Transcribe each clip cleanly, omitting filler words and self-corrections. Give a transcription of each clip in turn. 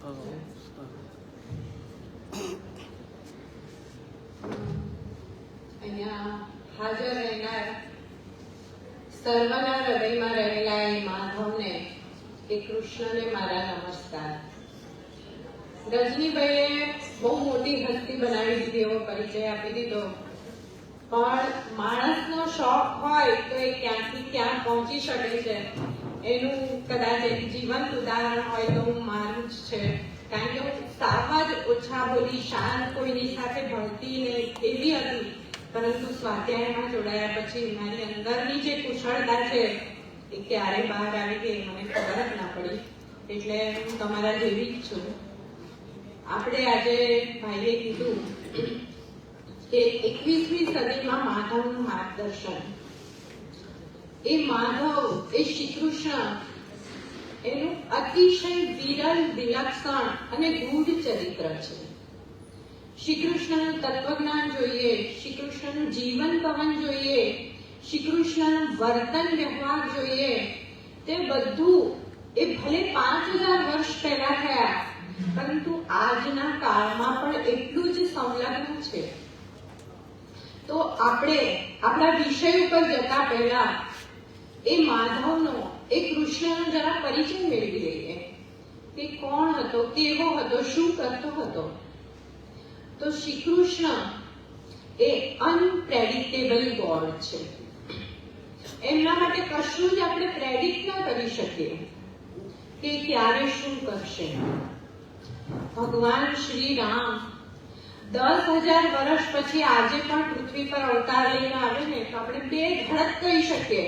અહીંયા હાજર રહેનાર સર્વના હૃદયમાં રહેલા એ માધવને, એ કૃષ્ણને મારા નમસ્કાર. રજનીભાઈએ બહુ મોટી હસ્તી બનાવી દીધી, એવો પરિચય આપી દીધો, પણ માણસનો શોખ હોય તો એ ક્યાંથી ક્યાં પહોંચી શકે છે એનું કદાચ એક જીવંત ઉદાહરણ હોય તો હું માનું જ છે. કારણ કે હું સાવ જ ઓછા બોલી, શાંત, કોઈની સાથે ભળતી ને એવી હતી, પરંતુ સ્વાધ્યાયમાં જોડાયા પછી મારી અંદરની જે કુશળતા છે એ ક્યારે બહાર આવી ગઈ મને ખબર જ ના પડી. એટલે હું તમારા જેવી જ છું. આપણે આજે ભાઈએ કીધું કે 21મી સદીમાં માધવનું માર્ગદર્શન. એ માધવ, એ શ્રી કૃષ્ણ, એનું અતિશય વિરલ, વિલક્ષણ અને ગૂઢ ચરિત્ર છે. શ્રી કૃષ્ણનું તત્વજ્ઞાન જોઈએ, શ્રી કૃષ્ણનું જીવન પવન જોઈએ, શ્રી કૃષ્ણનું વર્તન વ્યવહાર જોઈએ, તે બધું એ ભલે 5000 વર્ષ પહેલા થયા, પરંતુ આજના કાળમાં પણ એટલું જ સંલગ્ન છે. તો આપણે આપણા વિષય ઉપર જતા પહેલા એ માધવનો, એ કૃષ્ણનો જરા પરિચય મેળવી લઈએ કે કોણ હતો, કેવો હતો, શું કરતો હતો. તો શ્રી કૃષ્ણ એ અનપ્રેડિક્ટેબલ ગોડ છે. એમના માટે કશું જ આપણે પ્રેડિક્ટ ન કરી શકીએ કે ક્યારે શું કરશે. ભગવાન શ્રી રામ 10,000 વર્ષ પછી આજે પણ પૃથ્વી પર અવતાર લઈને આવે ને તો આપણે બે ધડક કહી શકીએ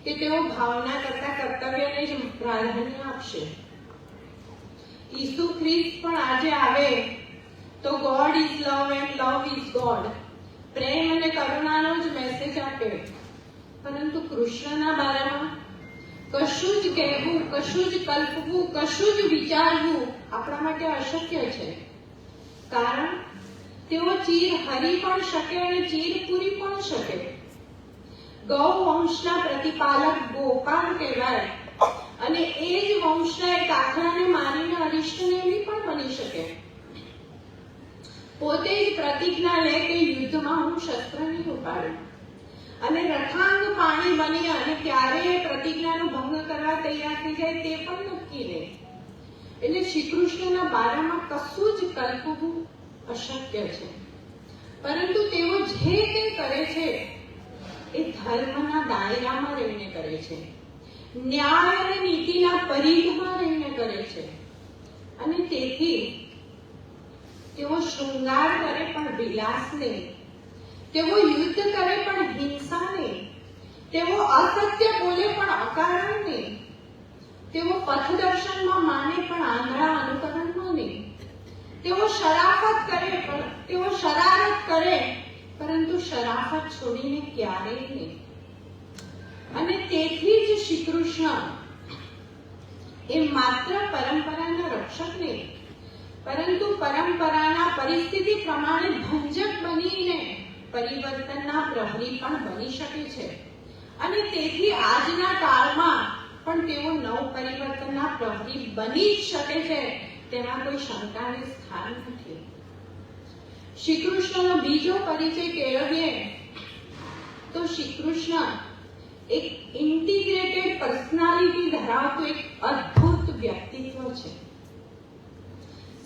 કે તેઓ ભાવના કરતા કર્તવ્યને જ પ્રાધાન્ય આપશે. ઈસુ ખ્રિસ્ત પણ આજે આવે તો God is love and love is God, પ્રેમ અને કરુણાનો જ મેસેજ આપે. પરંતુ કૃષ્ણના બારામાં કશું જ કહેવું, કશું જ કલ્પવું, કશું જ વિચારવું આપણા માટે અશક્ય છે. કારણ તેઓ ચીર હરી પણ શકે અને ચીર પૂરી પણ શકે. ગૌ વંશના પ્રતિપાલક ગોપાલ કહેવાય અને એ જ વંશના એક આખલાને મારીને અરિષ્ટનેમી પણ બની શકે. પોતે જ પ્રતિજ્ઞા લે કે યુદ્ધમાં હું શસ્ત્ર નહીં ઉપાડું અને રથાંગ પાણી બની અને ક્યારે પ્રતિજ્ઞાનો ભંગ કરવા તૈયાર થઈ જાય તે પણ નક્કી લે. એટલે શ્રી કૃષ્ણના બારામાં કશું જ કલ્પવું અશક્ય છે. પરંતુ તેઓ જે તે કરે છે એ ધર્મના દાયરામાં રહીને કરે છે, ન્યાય અને નીતિના પરિઘમાં રહીને કરે છે. અને તેથી તેઓ શૃંગાર કરે પણ વિલાસ નહીં, તેઓ યુદ્ધ કરે પણ હિંસા નહીં, તેઓ અસત્ય બોલે પણ અકારણ નહીં, તેઓ પથદર્શનમાં માને પણ આંધળા અનુકરણમાં નહીં, તેઓ શરાફત કરે પરંતુ શરાફત છોડીને ક્યારેય નહીં. અને તેથી જ શ્રી કૃષ્ણ એ માત્ર પરંપરાના રક્ષક નહીં, પરંતુ પરંપરાના પરિસ્થિતિ પ્રમાણે ભંજક બનીને પરિવર્તનના પ્રહરી પણ બની શકે છે. અને તેથી આજના કાળમાં પણ તેઓ નવ પરિવર્તનના પ્રહરી બની જ શકે છે, તેમાં કોઈ શંકાને સ્થાન નથી. શ્રી કૃષ્ણનો બીજો પરિચય કેળવીએ તો શ્રી કૃષ્ણ એક ઇન્ટિગ્રેટેડ પર્સનાલિટી ધરાવતું એક અદ્ભુત વ્યક્તિત્વ છે.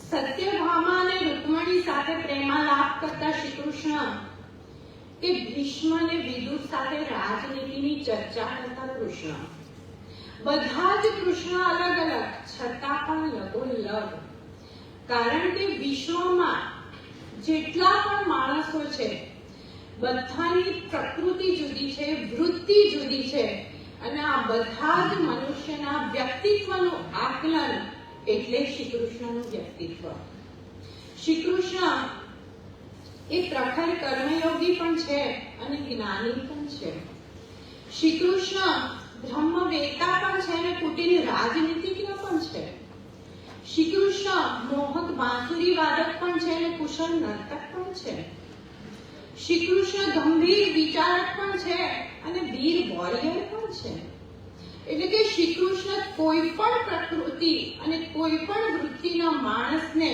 સત્યભામા અને રૂકમણી સાથે પ્રેમાલાપ કરતા શ્રી કૃષ્ણ કે ભીષ્મ અને વિદુર સાથે રાજનીતિની ચર્ચા કરતા કૃષ્ણ, બધા જ કૃષ્ણ અલગ અલગ છતાં પણ લગોલગ. કારણ કે વિશ્વમાં જેટલા પણ માણસો છે બધાની પ્રકૃતિ જુદી છે, વૃત્તિ જુદી છે અને આ બધા જ મનુષ્યના વ્યક્તિત્વનું આકલન એટલે શ્રી કૃષ્ણનું વ્યક્તિત્વ. શ્રી કૃષ્ણ એ પ્રખર કર્મયોગી પણ છે અને જ્ઞાની પણ છે. શ્રી કૃષ્ણ બ્રહ્મવેતા પણ છે અને કુટિલ રાજનીતિજ્ઞ પણ છે. શ્રી કૃષ્ણ મોહક બાંસુરી વાદક પણ છે અને કુશળ નર્તક પણ છે. શ્રી કૃષ્ણ ગંભીર વિચારક પણ છે અને વીર વોરિયર પણ છે. એટલે કે શ્રી કૃષ્ણ કોઈ પણ પ્રકૃતિ અને કોઈ પણ વૃત્તિના માણસને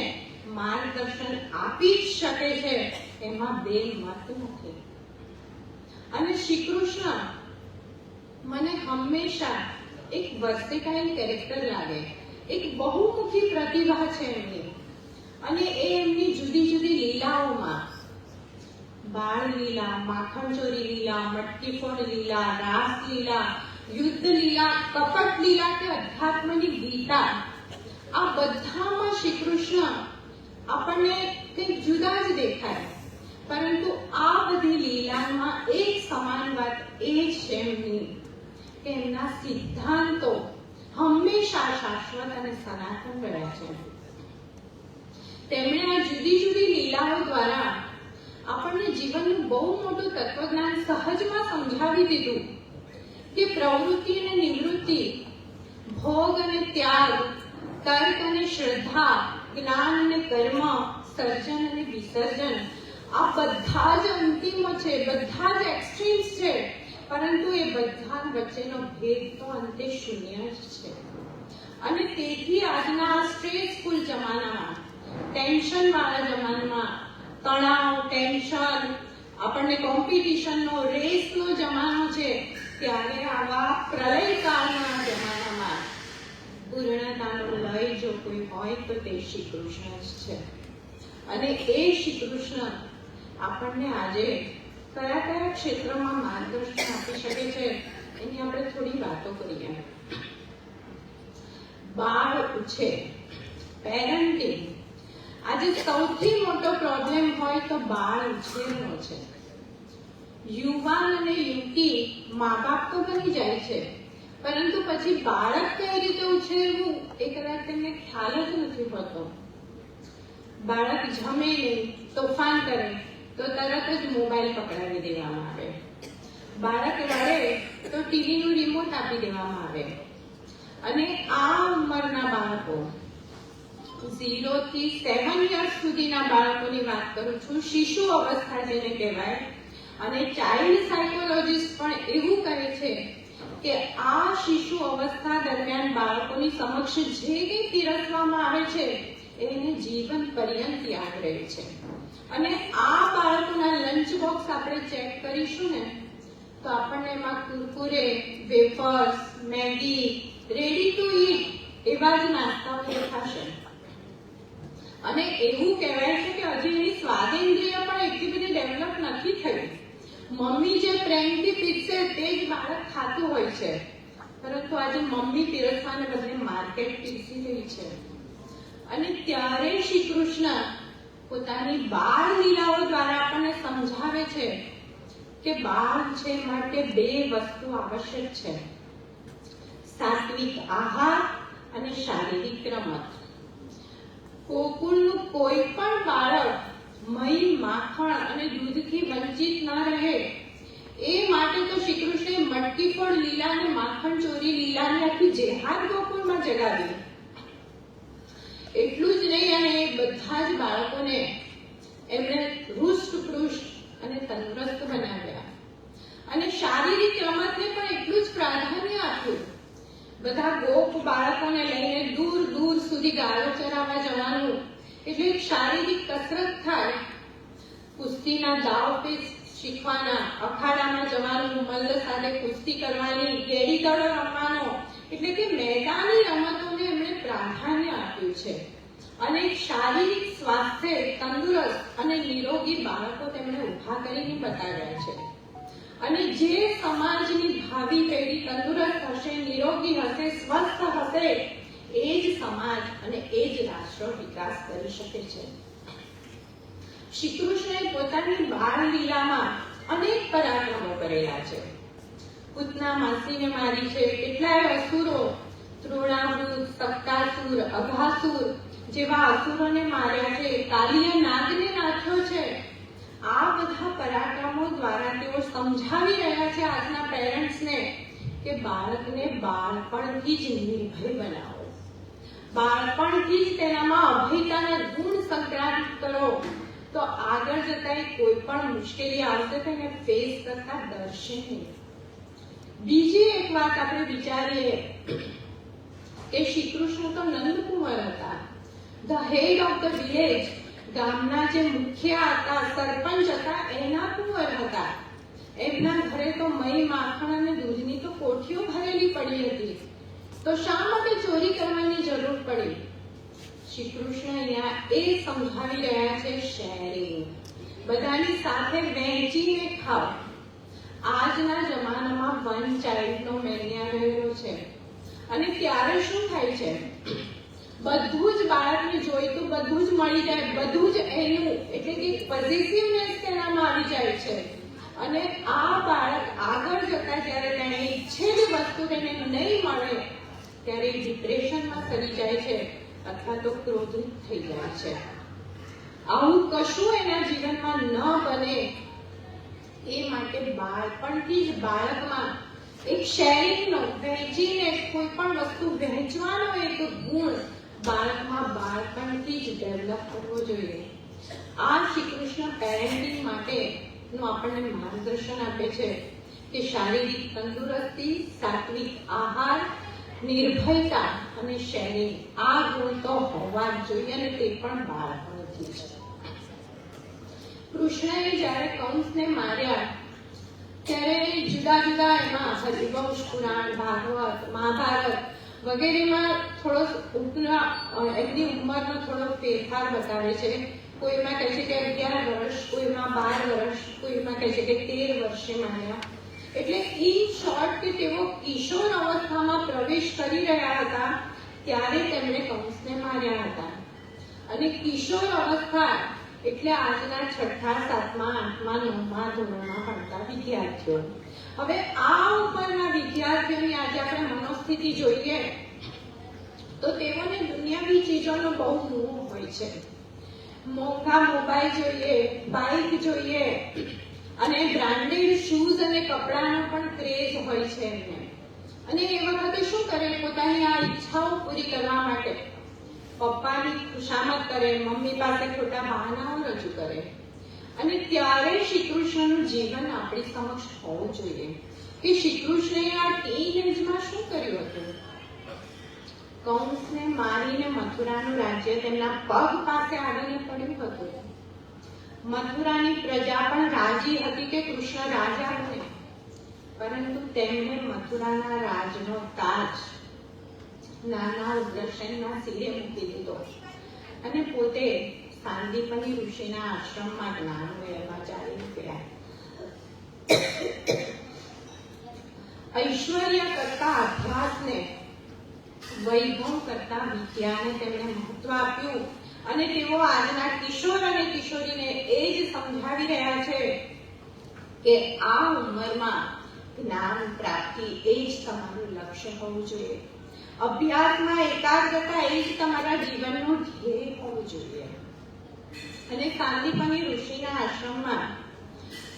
માર્ગદર્શન આપી જ શકે છે, એમાં બે મત નથી. અને શ્રી કૃષ્ણ મને હંમેશા એક વર્સેટાઇલ કેરેક્ટર લાગે, એક બહુમુખી પ્રતિભા છે એમની. અને એ એમની જુદી જુદી લીલાઓમાં, બાળ લીલા, માખણ ચોરી લીલા, મટકી ફોડ લીલા, રાસ લીલા, યુદ્ધ લીલા, કપટ લીલા કે અધ્યાત્મની ગીતા, આ બધામાં શ્રી કૃષ્ણ આપણને કંઈક જુદા જ દેખાય. પરંતુ આ બધી લીલામાં એક સમાન વાત એ છે એમની કે એમના સિદ્ધાંતો હંમેશા શાશ્વત અને સનાતન રહ્યા છે. તેમણે આ જુદી જુદી લીલાઓ દ્વારા આપણને જીવનનું બહુ મોટું તત્વજ્ઞાન સહજમાં સમજાવી દીધું કે પ્રવૃત્તિ અને નિવૃત્તિ, ભોગ અને ત્યાગ, તર્ક અને શ્રદ્ધા, જ્ઞાન અને કર્મ, સર્જન અને વિસર્જન, આ બધા જ અંતિમો છે, બધા જ એક્સ્ટ્રીમ્સ છે. પરંતુ એ બધા વચ્ચેનો ભેદ તો અંતે શૂન્ય જ છે. અને તેથી આજના આ સ્ટ્રેસફુલ જમાનામાં, ટેન્શન વાળા જમાનામાં, તણાવ, ટેન્શન, આપણને કોમ્પિટિશનનો, રેસનો જમાનો છે, ત્યારે આવા પ્રલયકાળના જમાનામાં પૂર્ણતાનો લય જો કોઈ હોય તો તે શ્રી કૃષ્ણ જ છે. અને એ શ્રી કૃષ્ણ આપણને આજે કયા કયા ક્ષેત્રમાં માર્ગદર્શન આપી શકે છે એની આપણે થોડી વાતો કરીએ. બાળ ઉછેર, પેરેન્ટિંગ, આજે સૌથી મોટો પ્રોબ્લેમ હોય તો બાળ ઉછેરનો છે. યુવાન અને યુવતી મા બાપ તો બની જાય છે, પરંતુ પછી બાળક કઈ રીતે ઉછેરવું એ કદાચ તેમને ખ્યાલ જ નથી હોતો. બાળક જમે નહીં, તોફાન કરે તો તરત જ મોબાઈલ પકડાવી દેવામાં આવે. બાળક રડે તો ટીવીનું રિમોટ આપી દેવામાં આવે. અને આ ઉંમરના બાળકો, 0 થી 7 યર્સ સુધીના બાળકોની વાત કરું છું, શિશુ અવસ્થા જેને કહેવાય. અને ચાઇલ્ડ સાયકોલોજીસ્ટ પણ એવું કહે છે કે આ શિશુ અવસ્થા દરમિયાન બાળકોની સમક્ષ જે કંઈ પીરસવામાં આવે છે એને જીવન પર્યંત યાદ રહે છે. અને આ બાળકોના લંચ બોક્સ આપણે ચેક કરીશું ને તો આપણને એમાં Kurkure, wafers, Maggi, ready to eat એવા જ નાસ્તાઓ દેખાશે. અને એવું કહેવાય છે કે હજી એની સ્વાદેન્દ્રિય પણ એટલી બધી ડેવલપ નથી થઈ. મમ્મી જે પ્રેમથી પીરસે તે જ બાળક ખાતું હોય છે, પરંતુ આજે મમ્મી પીરસવાને બદલે માર્કેટ પીરસી રહી છે. અને ત્યારે શ્રી કૃષ્ણ પોતાની બાળ લીલાઓ દ્વારા આપણને સમજાવે છે કે બાળ છે માટે બે વસ્તુ આવશ્યક છે: સાત્વિક આહાર અને શારીરિક રમત. ગોકુળનું કોઈ પણ બાળક મહી, માખણ અને દૂધથી વંચિત ના રહે એ માટે તો શ્રી કૃષ્ણે મટકી ફોડ લીલા અને માખણ ચોરી લીલાની આખી જેહાદ ગોકુળમાં જગાવી. એટલું જ નહીં, અને એ બધા જ બાળકોને એમણે હૃષ્ટ-પુષ્ટ અને તંદુરસ્ત બનાવ્યા. અને શારીરિક રમતને પણ એટલું જ પ્રાધાન્ય આપ્યું. બધા ગોપ બાળકોને લઈને દૂર દૂર સુધી ગાયો ચરાવવા જવાનું, એટલે એક શારીરિક કસરત થાય. કુસ્તીના દાવ પેચ શીખવાના, અખાડામાં જવાનું, મલ્લ સાથે કુસ્તી કરવાની, ગેડી દડો રમવાનો, એટલે કે મેદાની રમતોને એમણે પ્રાધાન્ય આપ્યું છે. અને શારીરિક સ્વાસ્થ્ય, તંદુરસ્ત અને નિરોગી બાળકો તેમણે ઉભા કરીને બતાવ્યા છે. અને જે સમાજની ભાવિ પેઢી તંદુરસ્ત હશે, નિરોગી હશે, સ્વસ્થ હશે, એ જ સમાજ અને એ જ રાષ્ટ્ર વિકાસ કરી શકે છે. શ્રી કૃષ્ણએ પોતાની બાળ લીલામાં અનેક પરાક્રમો કરેલા છે. પૂતના માસીને મારી છે, કેટલાય અસુરો, તૃણાવૃત, સપ્તાસુર, અઘાસુર જેવા અસુરોને માર્યા છે, કાલિય નાગને નાથ્યો છે. આ બધા પરાક્રમો દ્વારા તેઓ સમજાવી રહ્યા છે આજના પેરેન્ટ્સને કે બાળકને બાળપણથી જ નિર્ભય બનાવો, બાળપણથી જ તેનામાં અભયતાના ગુણ સંક્રાંત કરો, તો આગળ જતા કોઈ પણ મુશ્કેલી આવશે તો એને ફેસ કરતા ડરશે નહીં. બીજી એક વાત આપણે વિચારીએ કે શ્રી કૃષ્ણ તો નંદકુંવર હતા, the head of the village, ગામના જે મુખ્ય હતા, સરપંચ હતા, એના કુંવર હતા. એમના ઘરે તો મહી, માખણ અને દૂધની તો કોઠીઓ ભરેલી પડી હતી. તો શા માટે ચોરી કરવાની જરૂર પડી? શ્રી કૃષ્ણ અહીંયા એ સમજાવી રહ્યા છે શેરિંગ, બધાની સાથે વહેંચીને ખાવ. આજના જમાનામાં વન ચાઇલ્ડનો મેનિયા રહેલો છે અને ત્યારે શું થાય છે, બધું જ બાળકને જોઈતું બધું જ મળી જાય, બધું જ એનું એટલે કે પોઝિટિવનેસ તેનામાં આવી જાય છે અને આ બાળક આગળ જતા જ્યારે તેને ઈચ્છેલી વસ્તુ તેને નહીં મળે ત્યારે ડિપ્રેશનમાં ચડી જાય છે અથવા તો ક્રોધિત થઈ જાય છે. આવું કશું એના જીવનમાં ન બને એ માટે બાળપણથી જ બાળકમાં એક શેરિંગનો, વહેંચીને કોઈ પણ વસ્તુ વહેંચવાનો એક ગુણ બાળકમાં બાળપણથી જ ડેવલપ કરવો જોઈએ. આ શ્રી કૃષ્ણ પેરેન્ટિંગ માટેનું આપણને માર્ગદર્શન આપે છે કે શારીરિક તંદુરસ્તી, સાત્વિક આહાર, નિર્ભયતા અને શેરિંગ, આ ગુણ તો હોવા જ જોઈએ અને તે પણ બાળપણથી જ. કૃષ્ણએ જ્યારે કંસને માર્યા ત્યારે જુદા જુદા એમાં હરિવંશ પુરાણ, ભાગવત, મહાભારત વગેરેમાં થોડો એમની ઉંમરનો થોડો ફેરફાર બતાવે છે. કોઈમાં કહે છે કે 11 વર્ષ, કોઈમાં 12 વર્ષ, કોઈમાં કહે છે કે 13 વર્ષે માર્યા. એટલે ઇન શોર્ટ કે તેઓ કિશોર અવસ્થામાં પ્રવેશ કરી રહ્યા હતા ત્યારે તેમણે કંસને માર્યા હતા. અને કિશોર અવસ્થા એટલે આજના 6ઠા, 7મા, 8મા, 9મા ધોરણમાં ભણતા વિદ્યાર્થીઓ. હવે આ ઉંમરના વિદ્યાર્થીઓની આજે આપણે મનોસ્થિતિ જોઈએ તો તેઓને દુનિયાવી ચીજોનો બહુ મોહ હોય છે. મોંઘા મોબાઈલ જોઈએ, બાઇક જોઈએ અને બ્રાન્ડેડ શૂઝ અને કપડાનો પણ ક્રેઝ હોય છે એમને. અને એ વખતે શું કરે, પોતાની આ ઈચ્છાઓ પૂરી કરવા માટે પપ્પાની ખુશામત કરે, મમ્મી પાસે ખોટા બહાનાઓ રજૂ કરે. અને ત્યારે શ્રી કૃષ્ણનું જીવન આપણી સમક્ષ હોવું જોઈએ કે શ્રી કૃષ્ણએ આ ટીન એજમાં શું કર્યું હતું. કંસને મારીને મથુરાનું રાજ્ય તેમના પગ પાસે આવીને પડ્યું હતું. મથુરાની પ્રજા પણ રાજી હતી કે કૃષ્ણ રાજા બને, પરંતુ તેમણે મથુરાના રાજનો તાજ નાના ઉગ્રસેનના શિરે મૂકી દીધો અને પોતે સાંદીપની ઋષિના આશ્રમમાં જ્ઞાન મેળવવા ચાલી નીકળ્યા. ઐશ્વર્ય કરતા અભ્યાસને, વૈભવ કરતા વિદ્યાને તેમણે મહત્વ આપ્યું અને તેઓ આજના કિશોર અને કિશોરીને એ જ સમજાવી રહ્યા છે કે આ ઉંમરમાં જ્ઞાન પ્રાપ્તિ એ જ તમારું લક્ષ્ય હોવું જોઈએ. અભ્યાસમાં એકાગ્રતા એ જ તમારા જીવનનું ધ્યેય હોવું જોઈએ. અને સાંદીપની ઋષિના આશ્રમમાં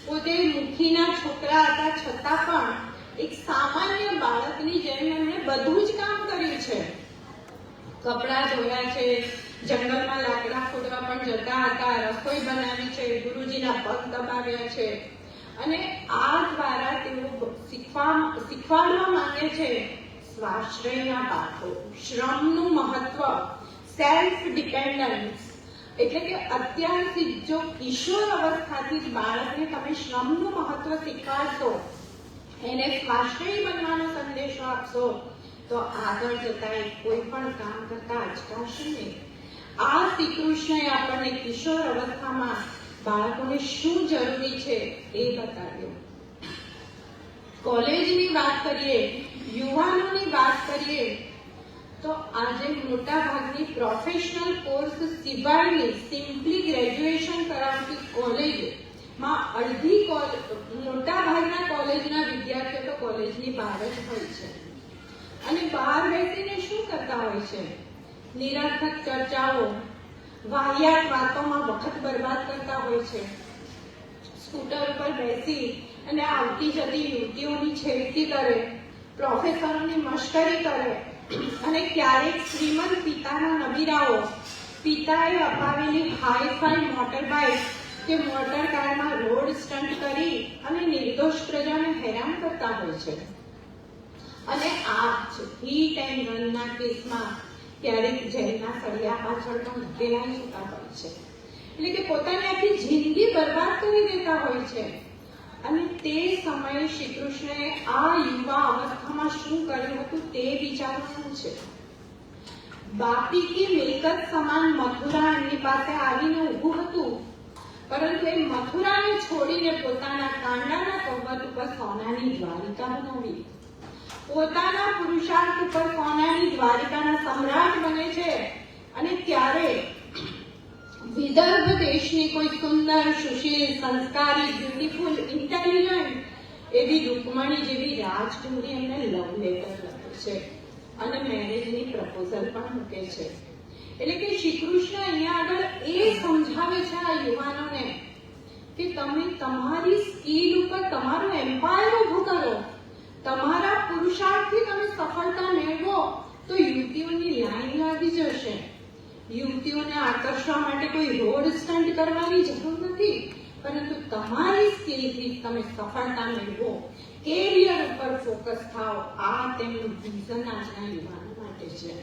પોતે મુખીના છોકરા હતા છતાં પણ એક સામાન્ય બાળકની જેમ એમણે બધું જ કામ કર્યું છે. કપડાં ધોયા છે, જંગલમાં લાકડા ખોદવા પણ જતા હતા, રસોઈ બનાવી છે, ગુરુજીના પગ દબાવ્યા છે. અને આ દ્વારા તેઓ શીખવાડવા માંગે છે સ્વાશ્રયના પાઠો, શ્રમનું મહત્વ, સેલ્ફ ડિપેન્ડન્સ. એટલે કે અત્યારથી જો કિશોર અવસ્થાથી જ બાળકને તમે શ્રમનું મહત્વ શીખવાડશો, એને સ્વાશ્રયી બનવાનો સંદેશો આપશો તો આગળ જતા એ કોઈ પણ કામ કરતા અચકાશે નહીં. આ શ્રી કૃષ્ણએ આપણને કિશોર અવસ્થામાં બાળકોને શું જરૂરી છે એ બતાવ્યું. કોલેજની વાત કરીએ, યુવાનોની વાત કરીએ તો આજે મોટા ભાગની પ્રોફેશનલ કોર્સ સિવાયની સિમ્પલી ગ્રેજ્યુએશન કરાવતી કોલેજમાં મોટા ભાગના કોલેજના વિદ્યાર્થીઓ તો કોલેજની બહાર જ હોય છે. અને બહાર બેસીને શું કરતા હોય છે? નિરર્થક ચર્ચાઓ, વાહિયાત વાતોમાં વખત બરબાદ કરતા હોય છે. સ્કૂટર ઉપર બેસી અને આવતી જતી યુવતીઓની છેડતી કરે, પ્રોફેસરોની મશ્કરી કરે અને ક્યારેક શ્રીમંત પિતાના નબીરાઓ પિતાએ અપાવેલી હાઈ-ફાઈ મોટર બાઇક કે મોટર કારમાં રોડ સ્ટન્ટ કરી અને નિર્દોષ પ્રજાને હેરાન કરતા હોય છે. અને આ હિટ એન્ડ રનના કેસમાં ક્યારેક જેલના સળિયા પાછળ પણ ધકેલાઈ જતા હોય છે. એટલે કે પોતાની આખી જિંદગી બરબાદ કરી દેતા હોય છે. અને તે સમયે શ્રી કૃષ્ણએ આ યુવા અવસ્થામાં શું કર્યું હતું તે વિચારવાનું છે. બાપી કી મિલકત સમાન મથુરા એમની પાસે આવીને ઊભું હતું, પરંતુ એ મથુરાને છોડીને પોતાના કાંડાના પર્વત ઉપર સોનાની દ્વારિકા બનાવી, પોતાના પુરુષાર્થ ઉપર સોનાની દ્વારિકાના સમ્રાટ બને છે. અને ત્યારે વિદર્ભ દેશની કોઈ સુંદર, સુશીલ, સંસ્કારી, બ્યુટીફુલ, ઇન્ટેલિજન્ટ એવી રૂકમણી જેવી રાજકુમારી એમને લવ લેટર લખે છે અને મેરેજની પ્રપોઝલ પણ મૂકે છે. એટલે કે શ્રી કૃષ્ણ અહીંયા આગળ એ સમજાવે છે આ યુવાનોને કે તમે તમારી સ્કિલ ઉપર તમારું એમ્પાયર ઊભું કરો, તમારા પુરુષાર્થથી તમે સફળતા મેળવો તો યુવતીઓની લાઈન લાગી જશે. યુવતીઓને આકર્ષવા માટે કોઈ રોડ સ્ટન્ટ કરવાની જરૂર નથી, પરંતુ તમારી સ્કિલથી તમે સફળતા મેળવો, કેરિયર ઉપર ફોકસ થાઓ. આ તેમનું વિઝન આજના યુવાનો માટે છે.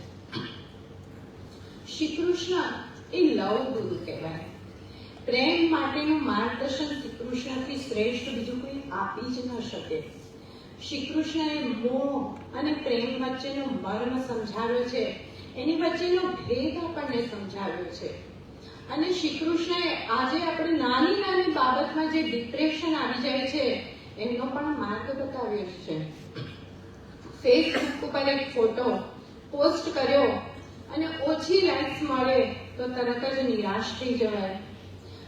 શ્રી કૃષ્ણ એ લવ ગુરુ કહેવાય. પ્રેમ માટેનું માર્ગદર્શન શ્રી કૃષ્ણથી શ્રેષ્ઠ બીજું કોઈ આપી જ ન શકે. શ્રી કૃષ્ણએ મોહ અને પ્રેમ વચ્ચેનો મર્મ સમજાવ્યો છે, એની વચ્ચેનો ભેદ આપણને સમજાવ્યો છે. અને શ્રી કૃષ્ણએ આજે આપણે નાની નાની બાબતમાં જે ડિપ્રેશન આવી જાય છે એમનો પણ માર્ગ બતાવ્યો છે. ફેસબુક ઉપર એક ફોટો પોસ્ટ કર્યો અને ઓછી લાઇક્સ મળે તો તરત જ નિરાશ થઈ જવાય.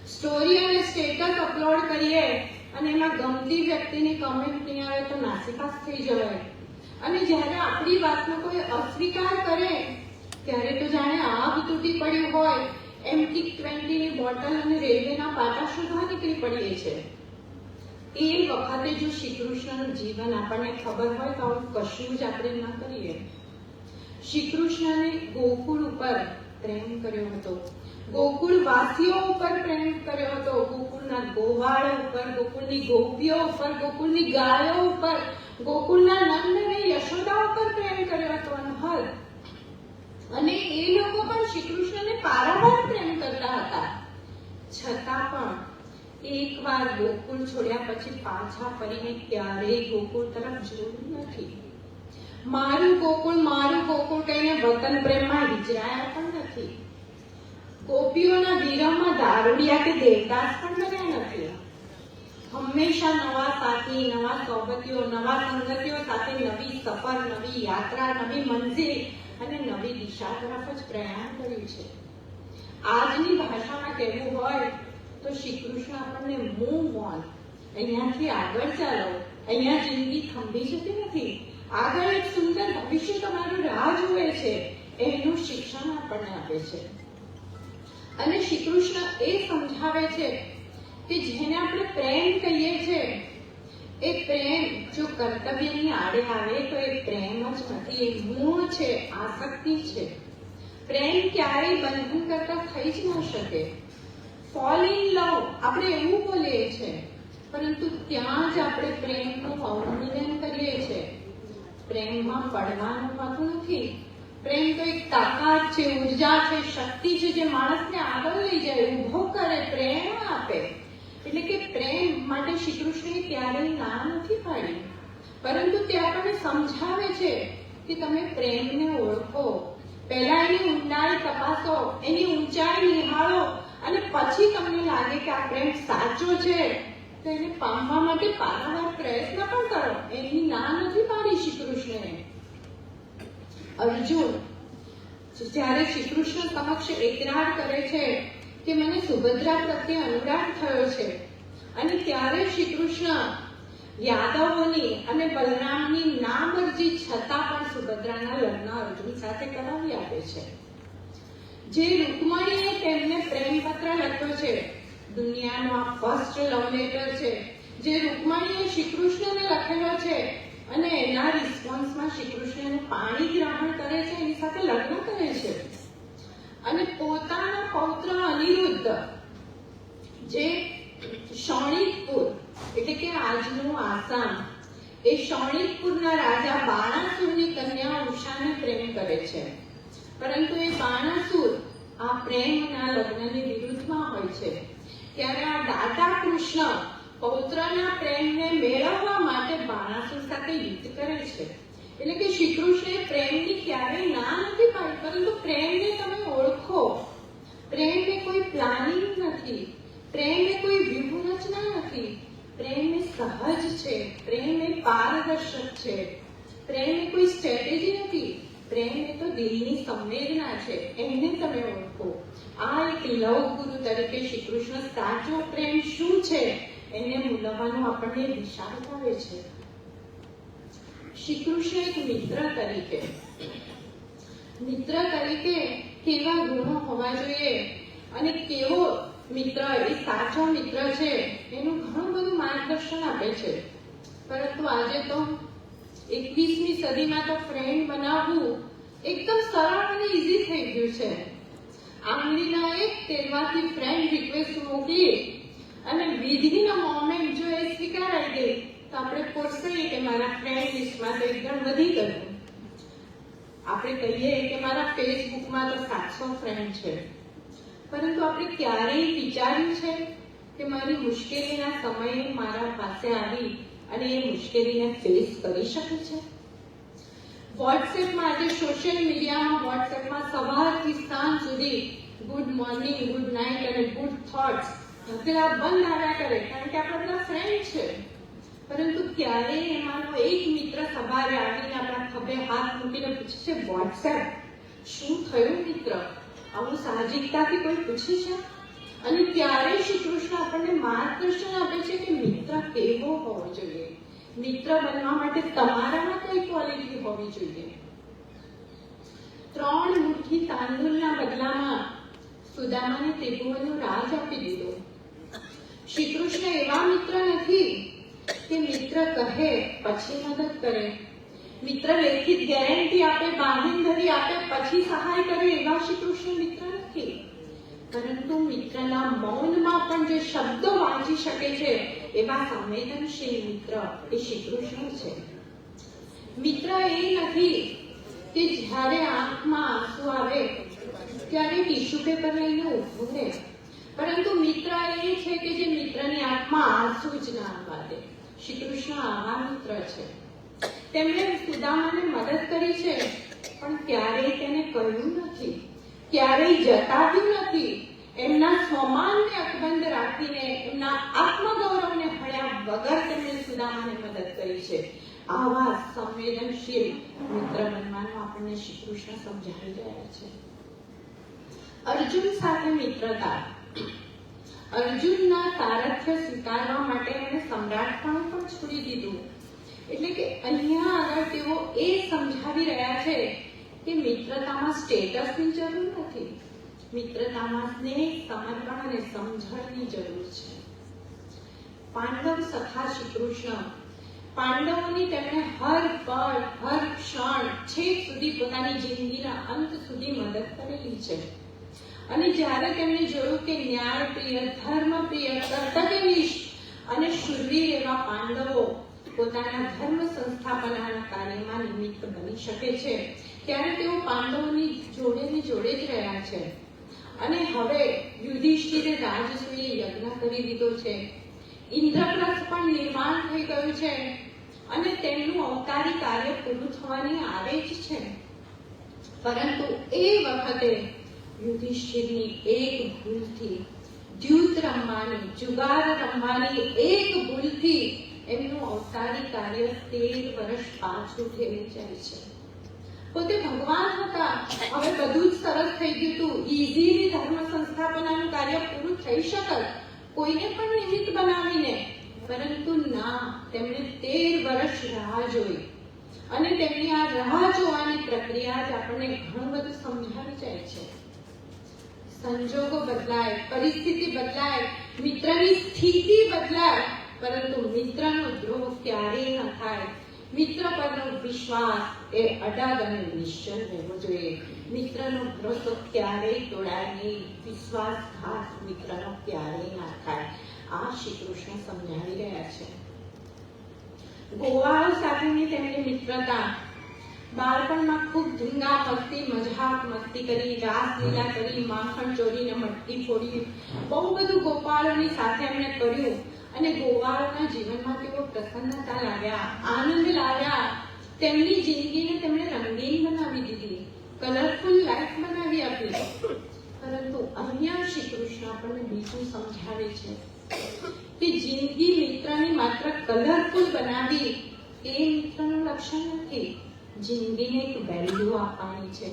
સ્ટોરી અને સ્ટેટસ અપલોડ કરીએ અને એમાં ગમતી વ્યક્તિની કમેન્ટ નહીં આવે તો નાસીપાસ થઈ જવાય. અને જ્યારે આપણી વાતનો કોઈ અસ્વીકાર કરે ત્યારે તો જાણે આગ તૂટી પડ્યું હોય એમ T20ની બોટલ અને રેલવેના પાટા શોધવા નીકળી પડીએ છે. એ વખતે જો શ્રી કૃષ્ણનું જીવન આપણને ખબર હોય તો આવું કશું જ આપણે ન કરીએ. શ્રી કૃષ્ણને ગોકુળ ઉપર પ્રેમ કર્યો હતો, ગોકુળ વાસીઓ ઉપર પ્રેમ કર્યો હતો, ગોકુળના ગોવાળો ઉપર, ગોકુળની ગોપીઓ ઉપર, ગોકુળની ગાયો ઉપર, ગોકુળના નંદ અને યશોદા ઉપર પ્રેમ કર્યો હતો અનહદ. અને એ લોકો પણ શ્રી કૃષ્ણને પારાવાર પ્રેમ કરતા હતા. છતાં પણ એકવાર ગોકુળ છોડ્યા પછી પાછા ફરીને ક્યારેય ગોકુળ તરફ જોયું નથી. મારું ગોકુળ કહીને વતન પ્રેમમાં વિચરાયા પણ નથી. ગોપીઓના વિરહમાં દારૂડિયા કે દેવદાસ પણ બન્યા નથી. હંમેશા નવા સાથી, નવા સોબતીઓ, નવા સંગતીઓ સાથે નવી સફર, નવી યાત્રા, નવી મંઝિલ અને નવી દિશા તરફ જ પ્રયાણ કર્યું છે. આજની ભાષામાં કહેવું હોય તો શ્રી કૃષ્ણ આપણને મૂવ ઓન, અહીંયાથી આગળ ચાલો, અહીંયા જિંદગી થંભી જતી નથી, આગળ એક સુંદર ભવિષ્ય તમારું રાહ જુએ છે, એનું શિક્ષણ આપણને આપે છે. અને શ્રી કૃષ્ણ એ સમજાવે છે કે જેને આપણે પ્રેમ કહીએ છીએ એ પ્રેમ જો કર્તવ્યની આડે આવે તો એ પ્રેમ જ નથી, એ મોહ છે, આસક્તિ છે. પ્રેમ ક્યારેય બંધન કરતા થઈ જ ન શકે. ફોલ ઇન લવ આપણે એવું બોલીએ છીએ, પરંતુ ત્યાં જ આપણે પ્રેમનું અવમૂલ્યન કરીએ છીએ. પ્રેમમાં પડવાનું હોતું નથી. પ્રેમ તો એક તાકાત છે, ઉર્જા છે, શક્તિ છે જે માણસને આગળ લઈ જાય, ઊભો કરે, પ્રેરણા આપે. એટલે કે પ્રેમ માટે શ્રી કૃષ્ણએ ક્યારેય ના નથી પાડી, પરંતુ તે આપણને સમજાવે છે કે તમે પ્રેમને ઓળખો, પહેલા એની ઊંડાઈ તપાસો, એની ઊંચાઈ નિહાળો અને પછી તમને લાગે કે આ પ્રેમ સાચો છે તો એને પામવા માટે પારાવાર પ્રયત્ન પણ કરો. એની ના નથી પાડી શ્રી કૃષ્ણએ. અર્જુન જ્યારે શ્રી કૃષ્ણ સમક્ષ એકરાર કરે છે કે મને સુભદ્રા પ્રત્યે અનુરાગ થયો છે, અને ત્યારે શ્રી કૃષ્ણ યાદવોની અને બલરામની ના મરજી છતાં પણ સુભદ્રાના લગ્ન અર્જુન સાથે કરાવી આપે છે. જે રૂકમણીએ તેમને પ્રેમપત્ર લખ્યો છે, દુનિયાનો આ ફર્સ્ટ લવ લેટર છે જે રૂકમણીએ શ્રી કૃષ્ણને લખેલો છે, અને એના રિસ્પોન્સમાં શ્રી કૃષ્ણ પાણી ગ્રહણ કરે છે, એની સાથે લગ્ન કરે છે. અને પોતાના પૌત્ર અનિરુદ્ધ જે શોણિતપુર એટલે કે આજનું આસામ એ શૌણિકપુરના રાજા બાણાસુરની કન્યા ઉષાને પ્રેમ કરે છે, પરંતુ એ બાણાસુર આ પ્રેમના લગ્નની વિરુદ્ધમાં હોય છે. ત્યારે આ દાતા કૃષ્ણ પૌત્રના પ્રેમને મેળવવા માટે બાણાસુર સાથે યુદ્ધ કરે છે. એટલે કે શ્રી કૃષ્ણે પ્રેમની ક્યારેય ના નથી પાડી, પરંતુ પ્રેમને તમે ઓળખો. પ્રેમ એ કોઈ પ્લાનિંગ નથી, પ્રેમ એ કોઈ વ્યૂહરચના નથી, પ્રેમ એ સહજ છે, પ્રેમ એ પારદર્શક છે, પ્રેમ એ કોઈ સ્ટ્રેટેજી નથી, પ્રેમ એ તો દિલની સંવેદના છે. એને તમે ઓળખો. આ એક લવ ગુરુ તરીકે શ્રી કૃષ્ણ સાચો પ્રેમ શું છે એને મૂલવવાનું આપણને દિશા બતાવે છે. શ્રી કૃષ્ણ એક મિત્ર તરીકે કેવા ગુણો હોવા જોઈએ અને કેવો મિત્ર એ સાચો મિત્ર છે એનું ઘણું બધું માર્ગદર્શન આપે છે. પરંતુ આજે તો 21મી સદીમાં તો ફ્રેન્ડ બનાવવું એકદમ સરળ અને ઈઝી થઈ ગયું છે. આંગળીના એક તેલવાથી ફ્રેન્ડ રિક્વેસ્ટ મોકલી અને વિધિન અ મોમેન્ટ જો એ સ્વીકારાઈ ગઈ તો આપણે પોસાઈએ કે મારા ફ્રેન્ડ લિસ્ટમાં તો એકદમ વધી ગયું. આપણે કહીએ કે મારા ફેસબુકમાં તો 700 ફ્રેન્ડ છે, પરંતુ આપણે ક્યારેય વિચાર્યું છે કે મારી મુશ્કેલીના સમયે મારા પાસે આવી અને એ મુશ્કેલીને ફેસ કરી શકે છે? વોટ્સએપમાં આજે સોશિયલ મીડિયામાં વોટ્સએપમાં સવારથી સાંજ સુધી ગુડ મોર્નિંગ, ગુડ નાઇટ અને ગુડ થોટ્સ હકલા બંધ આવ્યા કરે, કારણ કે આપણા બધા ફ્રેન્ડ છે. પરંતુ ક્યારેય એમાંનો એક મિત્ર સવારે આવીને આપણા ખભે હાથ મૂકીને પૂછે છે, વોટ્સએપ શું થયું મિત્ર? આવું સાહજિકતાથી કોઈ પૂછે છે? અને ક્યારેય શ્રી કૃષ્ણ આપણને માર્ગદર્શન આપે છે કે મિત્ર કેવો હોવો જોઈએ, મિત્ર બનવા માટે તમારામાં કઈ ક્વોલિટી હોવી જોઈએ. 3 મુઠ્ઠી તાંદૂળના બદલામાં સુદામાને ત્રિભુવનનો રાજ આપી દીધો. શ્રી કૃષ્ણ એવા મિત્ર નથી કે મિત્ર કહે પછી મદદ કરે, મિત્ર લેખિત ગેરંટી આપે, બાંધીધરી આપે પછી સહાય કરે, એવા શ્રી કૃષ્ણ મિત્ર નથી. પરંતુ મિત્રના મૌનમાં પણ જે શબ્દો વાંચી શકે છે એવા સંવેદનશીલ મિત્ર એ શ્રી કૃષ્ણ છે. મિત્ર એ નથી કે જ્યારે આંખમાં આંસુ આવે ત્યારે ટીશ્યુ પેપર લઈને ઊભું રહે, પરંતુ મિત્ર એ છે કે જે મિત્રની આંખમાં આંસુ જ ના આવવા દે. શ્રી કૃષ્ણ આવા મિત્ર છે. તેમણે સુદામાને મદદ કરી છે, પણ ક્યારેય તેને કહ્યું નથી, ક્યારેય જતાવ્યું નથી. એમના સ્વમાનને અકબંધ રાખીને, એમના આત્મગૌરવને હળ્યા વગર તેમણે સુદામાને મદદ કરી છે. આવા સંવેદનશીલ મિત્ર બનવાનું આપણને શ્રી કૃષ્ણ સમજાવી રહ્યા છે. અર્જુન સાથે મિત્રતા. અર્જુનના સારથ્ય સ્વીકારવા માટે એમણે સમ્રાટપણું પણ છોડી દીધું. એટલે કે અહીંયા આગળ તેઓ એ સમજાવી રહ્યા છે કે મિત્રતામાં સ્ટેટસની જરૂર નથી, મિત્રતામાં સ્નેહ, સમર્પણ અને સમજણની જરૂર છે. પાંડવ સખા શ્રી કૃષ્ણ, પાંડવોની તેમણે હર પળ, હર ક્ષણ, છેક સુધી પોતાની જિંદગીના અંત સુધી મદદ કરેલી છે. અને જ્યારે તેમણે જોયું કે ન્યાયપ્રિય, ધર્મપ્રિય, કર્તવ્યનિષ્ઠ અને શૂરવીર એવા પાંડવો પોતાના ધર્મ સંસ્થાપનાના કાર્યમાં નિમિત્ત બની શકે છે, ત્યારે તેઓ પાંડવોની જોડે જ રહ્યા છે. અને હવે યુધિષ્ઠિરે રાજસૂય યજ્ઞ કરી દીધો છે, ઇન્દ્રપ્રસ્થ પણ નિર્માણ થઈ ગયું છે અને તેમનું અવતારી કાર્ય પૂરું થવાની આવે જ છે. પરંતુ એ વખતે યુધિષ્ઠિરની એક ભૂલથી, દ્યુત રમવાની, જુગાર રમવાની એક ભૂલથી એમનું અવતારી કાર્ય 13 વર્ષ પાછું ઠેલી જાય છે. પોતે ભગવાન હતા, હવે બધું જ સરસ થઈ ગયું હતું, ઈઝીલી ધર્મ સંસ્થાપનાનું કાર્ય પૂરું થઈ શકત કોઈને પણ નિમિત્ત બનાવીને, પરંતુ ના, તેમણે 13 વર્ષ રાહ જોઈ. અને તેમની આ રાહ જોવાની પ્રક્રિયા જ આપણને ઘણું બધું સમજાવી જાય છે. સંજોગો બદલાય, પરિસ્થિતિ બદલાય, મિત્રની સ્થિતિ બદલાય, પરંતુ મિત્રનો દ્રોહ ક્યારેય ન થાય. મિત્ર પરનો વિશ્વાસ એ અડાગ અને નિશ્ચલ રહેવો જોઈએ. મિત્રનો ભરોસો ક્યારેય તોડાય નહીં, વિશ્વાસઘાત મિત્રનો ક્યારેય ના થાય. આ શ્રી કૃષ્ણ સમજાવી રહ્યા છે. ગોવાળો સાથેની તેમની મિત્રતા, બાળપણમાં ખૂબ ધૂંગા મસ્તી, મજાક મસ્તી કરી, રાસલીલા કરી, માખણ ચોરીને મટકી ફોડી, બહુ બધું ગોપાળોની સાથે એમણે કર્યું અને ગોવાળોના જીવનમાં તેઓ પ્રસન્નતા લાવ્યા, આનંદ લાવ્યા. તેમની જિંદગીને તેમણે રંગીન બનાવી દીધી, કલરફુલ લાઈફ બનાવી આપી. પરંતુ અહીંયા શ્રી કૃષ્ણ આપણને બીજું સમજાવે છે કે જિંદગી મિત્રની માત્ર કલરફુલ બનાવી એ મિત્રનું લક્ષણ નથી. જિંદગીને એક વેલ્યુ આપવાની છે,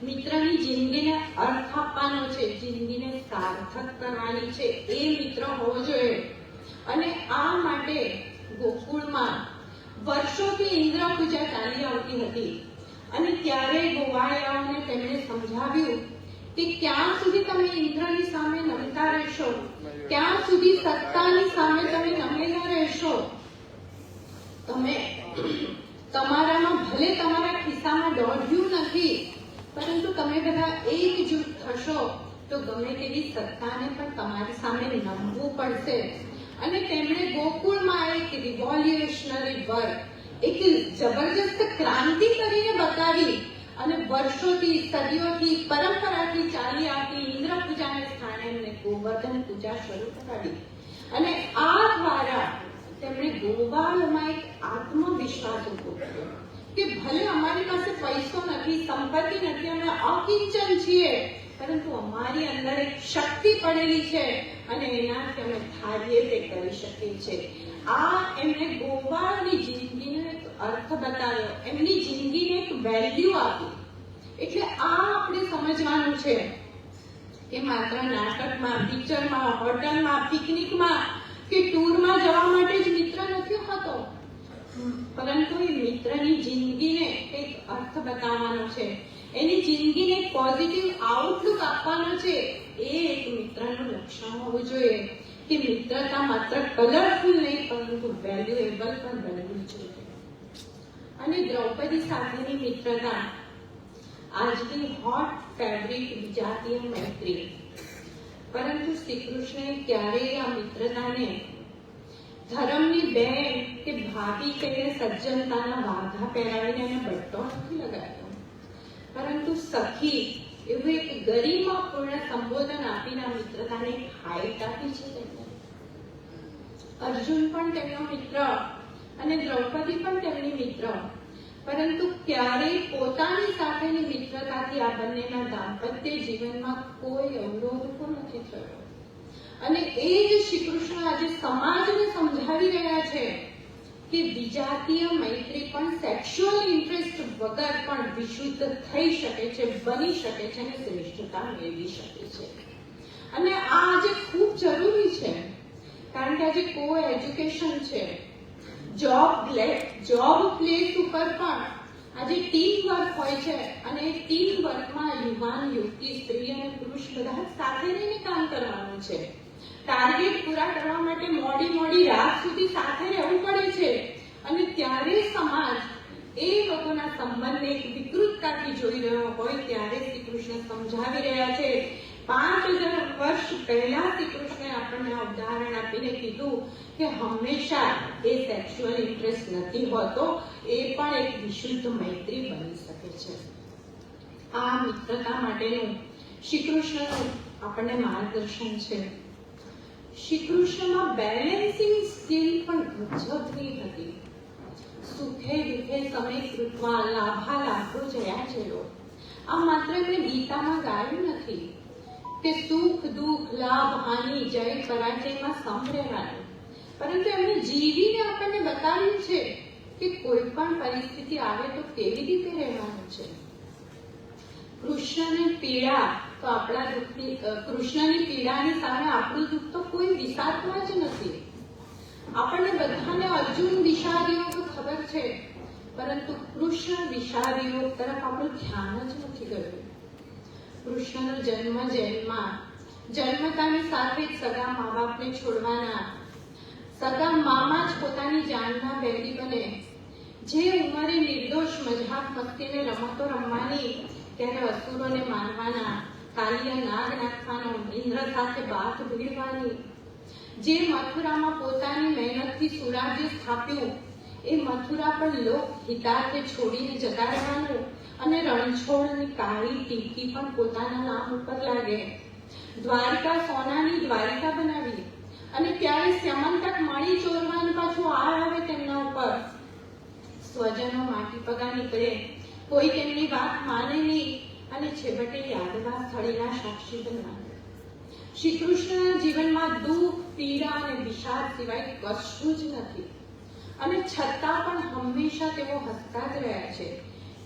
મિત્રની જિંદગીને અર્થ આપવાનો છે, જિંદગીને સાર્થક કરવાની છે, એ મિત્ર હોવો જોઈએ. અને આ માટે ગોકુળમાં વર્ષોથી ઇન્દ્ર પૂજા ચાલી આવતી હતી અને ત્યારે ગોવાળિયાઓને તેમણે સમજાવ્યું કે ક્યાં સુધી તમે ઇન્દ્રની સામે નમતા રહેશો, ક્યાં સુધી સત્તાની સામે તમે નમેલા રહેશો. તમે તમારામાં ભલે તમારા ખિસ્સામાં દોઢ્યું નથી, પરંતુ તમે બધા એકજૂટ થશો તો ગમે તેવી સત્તાને પણ તમારી સામે નમવું પડશે. અને તેમણે ગોકુળમાં એક રિવોલ્યુશનરી વર્ક, એક જબરજસ્ત ક્રાંતિ કરીને બતાવી અને વર્ષોથી, સદીઓથી, પરંપરાથી ચાલી આવતી ઇન્દ્ર પૂજાને સ્થાને એમને ગોવર્ધન પૂજા શરૂ કરાવી. અને આ દ્વારા તેમણે ગોવાળોમાં એક આત્મવિશ્વાસ ઉભો કર્યો કે ભલે અમારી પાસે પૈસો નથી, સંપત્તિ નથી, અમે અકિંચન છીએ, પરંતુ અમારી અંદર એક શક્તિ પડેલી છે અને એનાથી અમે ધારીએ તે કરી શકીએ છીએ. આ એમણે ગોવાળની જિંદગીનો એક અર્થ બતાવ્યો, એમની જિંદગીને એક વેલ્યુ આપી. એટલે આ આપણે સમજવાનું છે કે માત્ર નાટકમાં, પિક્ચરમાં, હોટલમાં, પિકનિકમાં કે ટૂરમાં જવા માટે જ મિત્ર નથી હોતો, પરંતુ એ મિત્રની જિંદગીને એક અર્થ બતાવવાનો છે, એની જિંદગીને એક પોઝિટિવ આઉટલુક આપવાનો છે. એ એક મિત્રનું લક્ષણ હોવું જોઈએ કે મિત્રતા માત્ર કલરફુલ નહીં પરંતુ વેલ્યુએબલ પણ બનવી જોઈએ. અને દ્રૌપદી સાથેની મિત્રતા આજની હોટ ફેવરિટ વિજાતીય મૈત્રી. પરંતુ શ્રી કૃષ્ણએ ક્યારેય આ મિત્રતાને ધર્મની બેન કે ભાભી કહીને સજ્જનતાના વાઘા પહેરાવીને એને બટ્ટો નથી લગાવ્યો, પરંતુ સખી એવું એક ગરિમાપૂર્ણ સંબોધન આપીને આ મિત્રતાને હાઈટ આપી છે તેમને. અર્જુન પણ તેમનો મિત્ર અને દ્રૌપદી પણ તેમની મિત્ર, પરંતુ ક્યારેય પોતાની સાથેની મિત્રતાથી આ બંનેના દાંપત્ય જીવનમાં કોઈ અવરોધ પણ નથી થયો. અને એ જ શ્રી કૃષ્ણ આજે સમાજને સમજાવી રહ્યા છે કે વિજાતીય મૈત્રી પણ સેક્સ્યુઅલ ઇન્ટરેસ્ટ વગર પણ વિશુદ્ધ થઈ શકે છે, બની શકે છે અને શ્રેષ્ઠતા મેળવી શકે છે. અને આ આજે ખૂબ જરૂરી છે, કારણ કે આજે કો એજ્યુકેશન છે, જોબ પ્લેસ ઉપર પણ આજે ટીમ વર્ક હોય છે અને ટીમ વર્કમાં યુવાન, યુવતી, સ્ત્રી અને પુરુષ બધા સાથે રહીને કામ કરવાનું છે. ટાર્ગેટ પૂરા કરવા માટે મોડી રાત સુધી સાથે રહેવું પડે છે અને ત્યારે સમાજ એ લોકોના સંબંધને એક વિકૃતતાથી જોઈ રહ્યો હોય ત્યારે શ્રી કૃષ્ણ સમજાવી રહ્યા છે. 5000 વર્ષ પહેલા શ્રી કૃષ્ણે આપણને ઉદાહરણ આપીને કીધું કે હંમેશા એ સેક્સ્યુઅલ ઇન્ટરેસ્ટ નથી હોતો, એ પણ એક વિશુદ્ધ મૈત્રી બની શકે છે. આ મિત્રતા માટેનું શ્રી કૃષ્ણનું આપણને માર્ગદર્શન છે. શ્રી કૃષ્ણમાં બેલેન્સિંગ સ્કિલ પણ ગજબની હતી. સુખે દુઃખે સમય કૃત્વા લાભા લાભો જયા ચલો. આ માત્ર એમણે ગીતામાં ગાયું નથી કે સુખ દુઃખ લાભ હાનિ જય પરાજયમાં સમ રહેવાનું, પરંતુ એમણે જીવીને આપણને બતાવ્યું છે કે કોઈ પણ પરિસ્થિતિ આવે તો કેવી રીતે રહેવાનું છે. કૃષ્ણની પીડા તો આપણા દુઃખની, કૃષ્ણની પીડાની સામે આપણું દુઃખ તો કોઈ વિસારતું જ નથી. આપણને બધાને અર્જુન વિષાદ યોગ ખબર છે, પરંતુ કૃષ્ણ વિષાદ યોગ તરફ આપણું ધ્યાન જ નથી ગયું. કૃષ્ણનો જન્મ જેલમાં, જન્મતાની સાથે જ સગા મા બાપને છોડવાના, સગા મામા જ પોતાની જાનના બેરી બને, જે ઉંમરે નિર્દોષ મજાક મસ્તીને રમતો રમવાની ત્યારે અસુરોને મારવાના, કાલિયા નાગ નાખવાનો, ઇન્દ્ર સાથે બાથ ભીડવાની, જે મથુરામાં પોતાની મહેનતથી સુરાજ્ય સ્થાપ્યું એ મથુરા પણ લોક હિતાર્થે છોડીને જતા રહેવાનું અને રણછોડની કાળી ટીકી પણ પોતાના નામ ઉપર લાગે. દ્વારિકા સોનાની દ્વારિકા બનાવી અને ત્યારે સ્યમંતક મળી ચોરવાનું પાછું આવે તેમના ઉપર. સ્વજનો માટી પગા નીકળે, કોઈ તેમની વાત માને નહીં અને છેવટે યાદવા સ્થળીના સાક્ષી બનવાનું. શ્રી કૃષ્ણના જીવનમાં દુઃખ, પીડા અને વિષાદ સિવાય કશું જ નથી અને છતાં પણ હંમેશા તેઓ હસતા જ રહ્યા છે.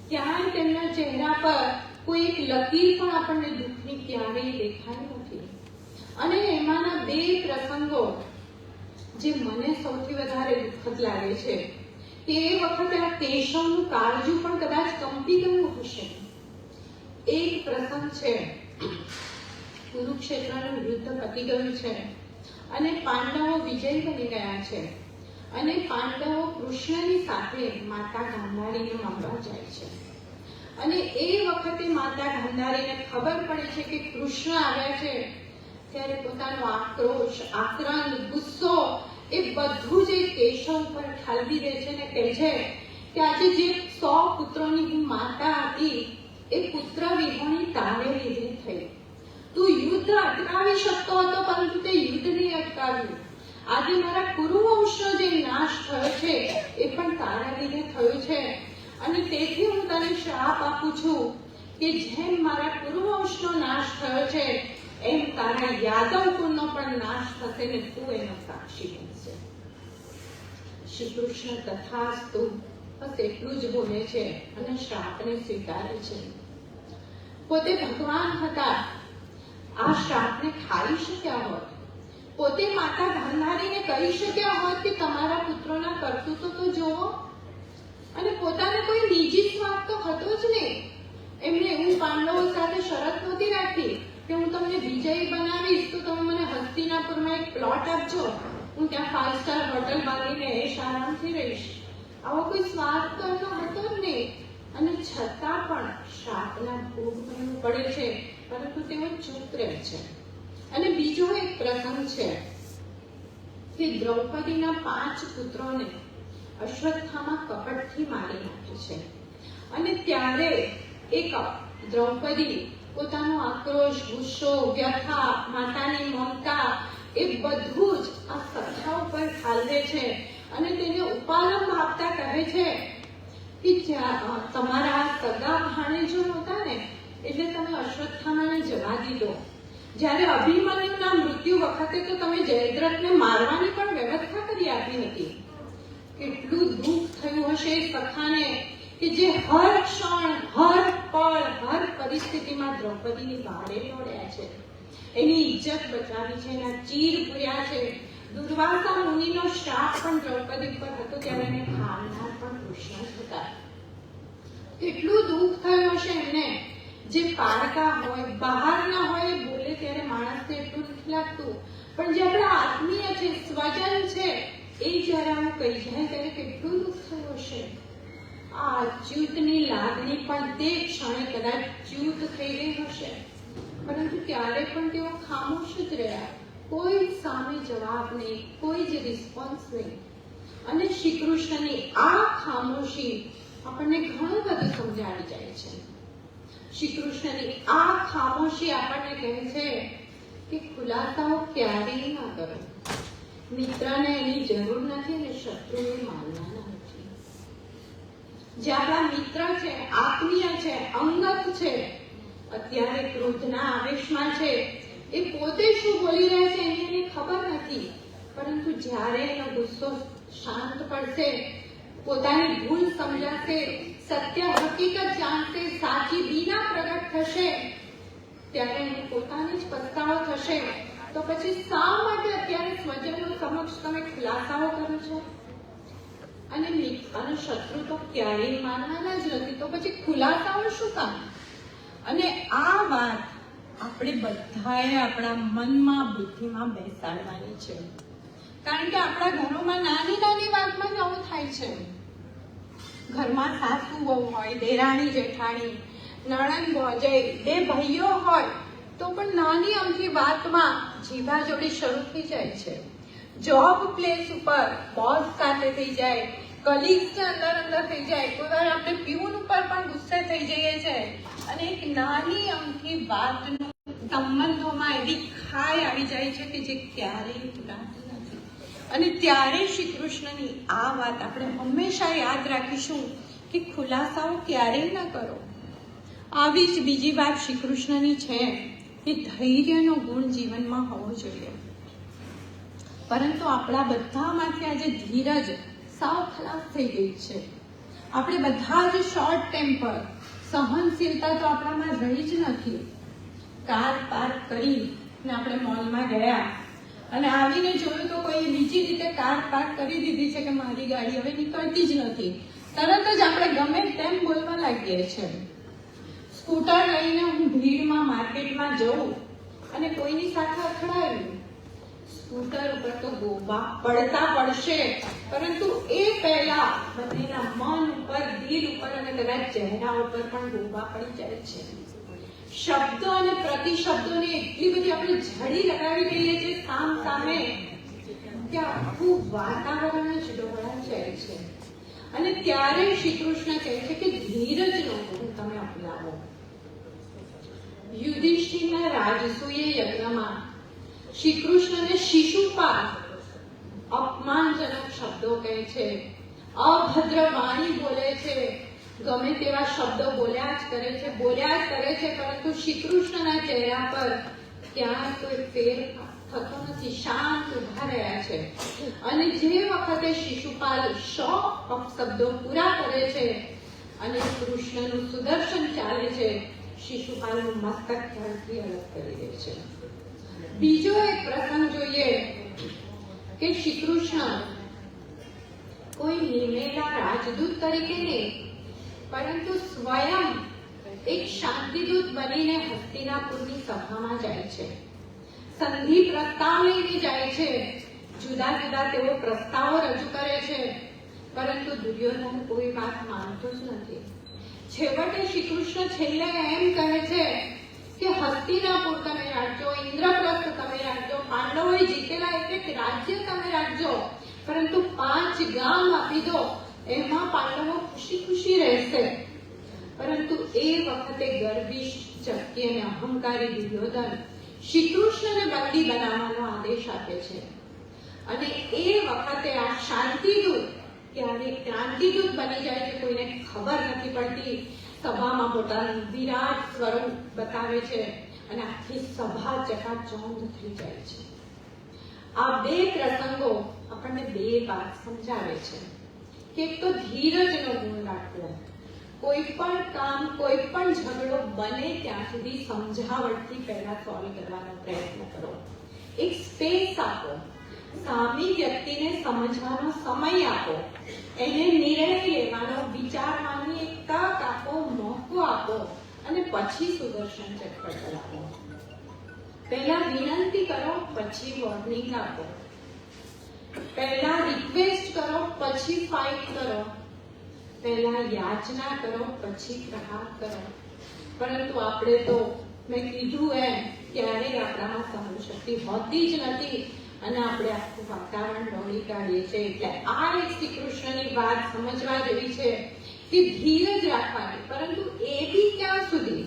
ક્યાંય તેમના ચહેરા પર કોઈ એક લકીર પણ આપણને દુઃખની ક્યારેય દેખાઈ નથી. અને એમાંના બે પ્રસંગો જે મને સૌથી વધારે દુઃખદ લાગે છે કે એ વખતે આ કેશવનું કાળજું પણ કદાચ કંપી ગયું હશે. એક પ્રસંગ છે, કુરુક્ષેત્રનું યુદ્ધ પતી ગયું છે અને પાંડવો વિજયી બની ગયા છે અને પાંડવો કૃષ્ણની સાથે માતા ગાંધારીને મળવા જાય છે અને એ વખતે માતા ગાંધારીને ખબર પડે છે કે કૃષ્ણ આવ્યા છે ત્યારે પોતાનો આક્રોશ, આક્રંદ, ગુસ્સો એ બધું જ કેશવ પર ઠાલવી દે છે ને કહે છે કે આજે જે 100 પુત્રોની હું માતા હતી એ પુત્ર વિહોણી તારે લીધે થઈ. તું યુદ્ધ અટકાવી શકતો હતો પરંતુ તે યુદ્ધ નહીં અટકાવ્યું. આજે મારા કુરુવંશનો જે નાશ થયો છે એ પણ તારા લીધે થયો છે અને તેથી હું તને શ્રાપ આપું છું કે જેમ મારા કુરુવંશનો નાશ થયો છે એમ તારા યાદવ કુળનો પણ નાશ થશે ને તું એનો સાક્ષી બનશે. શ્રી કૃષ્ણ તથાસ્તુ બસ એટલું જ બોલે છે અને શ્રાપને સ્વીકારે છે. પોતે ભગવાન હતા, આ શ્રાપને ખાઈ શક્યા હોત. પોતે માતા ગાંધારીને કહી શક્યા હોત કે તમારા પુત્રોના કરતૂતો તો જોવો અને પોતાને કોઈ નિજી સ્વાર્થ તો હતો જ નહીં. એમણે એવું પાંડવો સાથે શરત નહોતી રાખી કે હું તમને વિજયી બનાવીશ તો તમે મને હસ્તિનાપુરમાં એક પ્લોટ આપજો, હું ત્યાં 5 સ્ટાર હોટલ બાંધીને એશ આરામથી રહીશ. આવો કોઈ સ્વાર્થ તો એમનો હતો જ નહીં અને છતાં પણ શ્રાપના ભોગ બનવું પડે છે પરંતુ તેઓ ચૂપ રહે છે. અને બીજો એક પ્રસંગ છે કે દ્રૌપદીના 5 પુત્રોને અશ્વત્થામા કપટથી મારી નાખે છે અને ત્યારે એક દ્રૌપદી પોતાનો આક્રોશ, ગુસ્સો, વ્યથા, માતાની મમતા એ બધું જ આ સખા ઉપર ઠાલવે છે અને તેને ઉપાલંબ આપતા કહે છે કે તમારા સગા ભાણેજો નહોતા ને એટલે તમે અશ્વત્થામાને જવા દીધો. જ્યારે અભિમન્યુના મૃત્યુ વખતે તો તમે જયદ્રથને મારવાની પણ વ્યવસ્થા કરી આપી હતી. કેટલું દુઃખ થયું હશે એ સખાને કે જે હર ક્ષણ, હર પળ, હર પરિસ્થિતિમાં દ્રૌપદીની વારે દોડ્યા છે, એની ઇજ્જત બચાવી છે, એના ચીર પૂર્યા છે. દુર્વાસા મુનિનો શ્રાપ પણ દ્રૌપદી પર હતો ત્યારે એને ખાનાર પણ કૃષ્ણ જ હતા. કેટલું દુઃખ થયું હશે એમને. જે પારકા હોય, બહારના હોય એ બોલે ત્યારે માણસને એટલું નથી લાગતું પણ જે આપણા આત્મીય છે, સ્વજન છે એ જયારે આવું કહી જાય ત્યારે કેટલું દુઃખ થયું હશે. આ ચ્યુતની લાગણી પણ તે ક્ષણે કદાચ ચ્યુત થઈ ગઈ હશે પરંતુ ત્યારે પણ તેઓ ખામોશ જ રહ્યા. કોઈ સામે જવાબ નહીં, કોઈ જ રિસ્પોન્સ નહીં. અને શ્રી કૃષ્ણની આ ખામોશી આપણને ઘણું બધું સમજાવી જાય છે. શ્રી કૃષ્ણની આ ખામોશી આપણને કહે છે કે ખુલાસાઓ ક્યારેય ના કરો. મિત્રને એની જરૂર નથી અને શત્રુને માનવાના નથી. જે આપણા મિત્ર છે, આત્મીય છે, અંગત છે, અત્યારે ક્રોધના આવેશમાં છે, એ પોતે શું બોલી રહ્યા છે એની એને ખબર નથી પરંતુ જ્યારે એનો ગુસ્સો શાંત પડશે, પોતાની ભૂલ સમજાશે, સત્ય હકીકત જાણશે, સાચી બીના પ્રગટ થશે ત્યારે એને પોતાને જ પસ્તાવો થશે. તો પછી શા માટે અત્યારે સ્વજનો સમક્ષ તમે ખુલાસાઓ કરો છો? અને શત્રુ તો ક્યારેય માનવાના જ નથી તો પછી ખુલાસાઓ શું કામ? અને આ વાત આપણે બધાએ આપણા મનમાં, બુદ્ધિમાં બેસાડવાની છે. કારણ કે આપણા ઘરોમાં નાની નાની વાતમાં જ આવું થાય છે. ઘરમાં સાસુ વહુ હોય, દેરાણી જેઠાણી, નણંદ ભોજાઈ, 2 ભાઈઓ હોય તો પણ નાની અમથી વાતમાં જીભાજોડી શરૂ થઈ જાય છે. જોબ પ્લેસ ઉપર બોસ સાથે થઈ જાય, કલીગ્સ અંદર થઈ જાય, કોઈ વાર આપણે પ્યુન ઉપર પણ ગુસ્સે થઈ જઈએ છે અને એક નાની અમથી વાતનું સંબંધોમાં એવી ખાઈ આવી જાય છે કે જે ક્યારેય ભૂલાતી નથી. અને ત્યારે શ્રી કૃષ્ણની આ વાત આપણે હંમેશા યાદ રાખીશું કે ખુલાસાઓ ક્યારેય ના કરો. આવી જ બીજી વાત શ્રી કૃષ્ણની છે કે ધૈર્યનો ગુણ જીવનમાં હોવો જોઈએ. પરંતુ આપણા બધામાંથી આજે ધીરજ સાવ ખલાસ થઈ ગઈ છે. આપણે બધા જ શોર્ટ ટેમ્પર, સહનશીલતા તો આપણામાં રહી જ નથી. કાર પાર્ક કરીને આપણે મોલમાં ગયા અને આવીને જોયું તો કોઈ બીજી રીતે કાર પાર્ક કરી દીધી છે કે મારી ગાડી હવે નીકળતી જ નથી. તરત જ આપણે ગમે તેમ બોલવા લાગીએ છીએ. સ્કૂટર લઈને હું ભીડમાં માર્કેટમાં જઉં અને કોઈની સાથે અથડાયું, સ્કૂટર ઉપર તો ગોબા પડતા પડશે, પરંતુ એ પહેલા બંનેના મન ઉપર, દિલ ઉપર અને કદાચ ચહેરા ઉપર પણ ગોબા પડી જાય છે. શબ્દો અને પ્રતિશબ્દોને એટલી બધી આપણે ઝડી લગાવી દઈએ છીએ સામ સામે કે આખું વાતાવરણ જ ડોળાઈ જાય છે. અને ત્યારે શ્રી કૃષ્ણ કહે છે કે ધીરજનો ગુણ તમે અપનાવો. યુધિષ્ઠિરના રાજસૂય યજ્ઞમાં શ્રી કૃષ્ણને શિશુપાલ અપમાનજનક શબ્દો કહે છે, અભદ્ર વાણી બોલે છે, ગમે તેવા શબ્દો બોલ્યા જ કરે છે, પરંતુ શ્રી કૃષ્ણના ચહેરા પર ક્યાંય કોઈ ફેર થતો નથી. શાંત ઉભા રહ્યા છે. અને જે વખતે શિશુપાલ 100 અપશબ્દો પૂરા કરે છે અને કૃષ્ણનું સુદર્શન ચાલે છે, શિશુપાલનું મસ્તક ધરતી અલગ કરી દે છે. બીજો એક પ્રસંગ જોઈએ કે શ્રી કૃષ્ણ કોઈ નિમેલા રાજદૂત તરીકે નહીં, પરંતુ સ્વયં એક શાંતિદૂત બનીને હસ્તિનાપુરની સભામાં જાય છે. સંધિ પ્રસ્તાવ લઈને જાય છે. જુદા જુદા તેઓ પ્રસ્તાવો રજૂ કરે છે, પરંતુ દુર્યોધન કોઈ વાત માનતો જ નથી. છેવટે શ્રી કૃષ્ણ છેલ્લે એમ કહે છે કે હસ્તિનાપુર તમે રાખજો, ઇન્દ્રપ્રસ્થ તમે રાખજો, પાંડવોએ જીતેલા એક રાજ્ય તમે રાખજો, પરંતુ 5 ગામ આપી દો, એમાં પાંડવો ખુશી ખુશી રહેશે. પરંતુ એ વખતે ગર્વિષ્ઠ, ચપટી અને અહંકારી દુર્યોધન શ્રી કૃષ્ણને બંદી બનાવવાનો આદેશ આપે છે. અને એ વખતે આ શાંતિદૂત ક્યારેક ક્રાંતિદૂત બની જાય છે, કોઈને ખબર નથી પડતી. સભામાં પોતાનું વિરાટ સ્વરૂપ બતાવે છે અને આખી સભા ચકાચૌંધ થઈ જાય છે. આ બે પ્રસંગો આપણને બે વાત સમજાવે છે કે એક તો ધીરજનો ગુણ રાખવો. કોઈ પણ કામ, કોઈ પણ ઝઘડો બને ત્યાં સુધી સમજાવટથી પહેલા સોલ્વ કરવાનો પ્રયત્ન કરો. એક સ્પેસ આપો, સામી વ્યક્તિને સમજવાનો સમય આપો, એને નિર્ણય લેવાનો, વિચારવાની એક તક આપો, મોકો આપો અને પછી સુદર્શન ચક્ર ચલાવો. પહેલા વિનંતી કરો, પછી વોર્નિંગ આપો. પહેલા રિક્વેસ્ટ કરો, પછી ફાઇટ કરો. પહેલા યાચના કરો, પછી પ્રહાર કરો. પરંતુ આપણે તો મેં કીધું એમ ક્યારેય આપણામાં સહનશક્તિ હોતી જ નથી અને આપણે આખું વાતાવરણ દોડી કાઢીએ છીએ. એટલે આ એક શ્રી કૃષ્ણની વાત સમજવા જેવી છે કે ધીરજ રાખવાની, પરંતુ એ બી ક્યાં સુધી?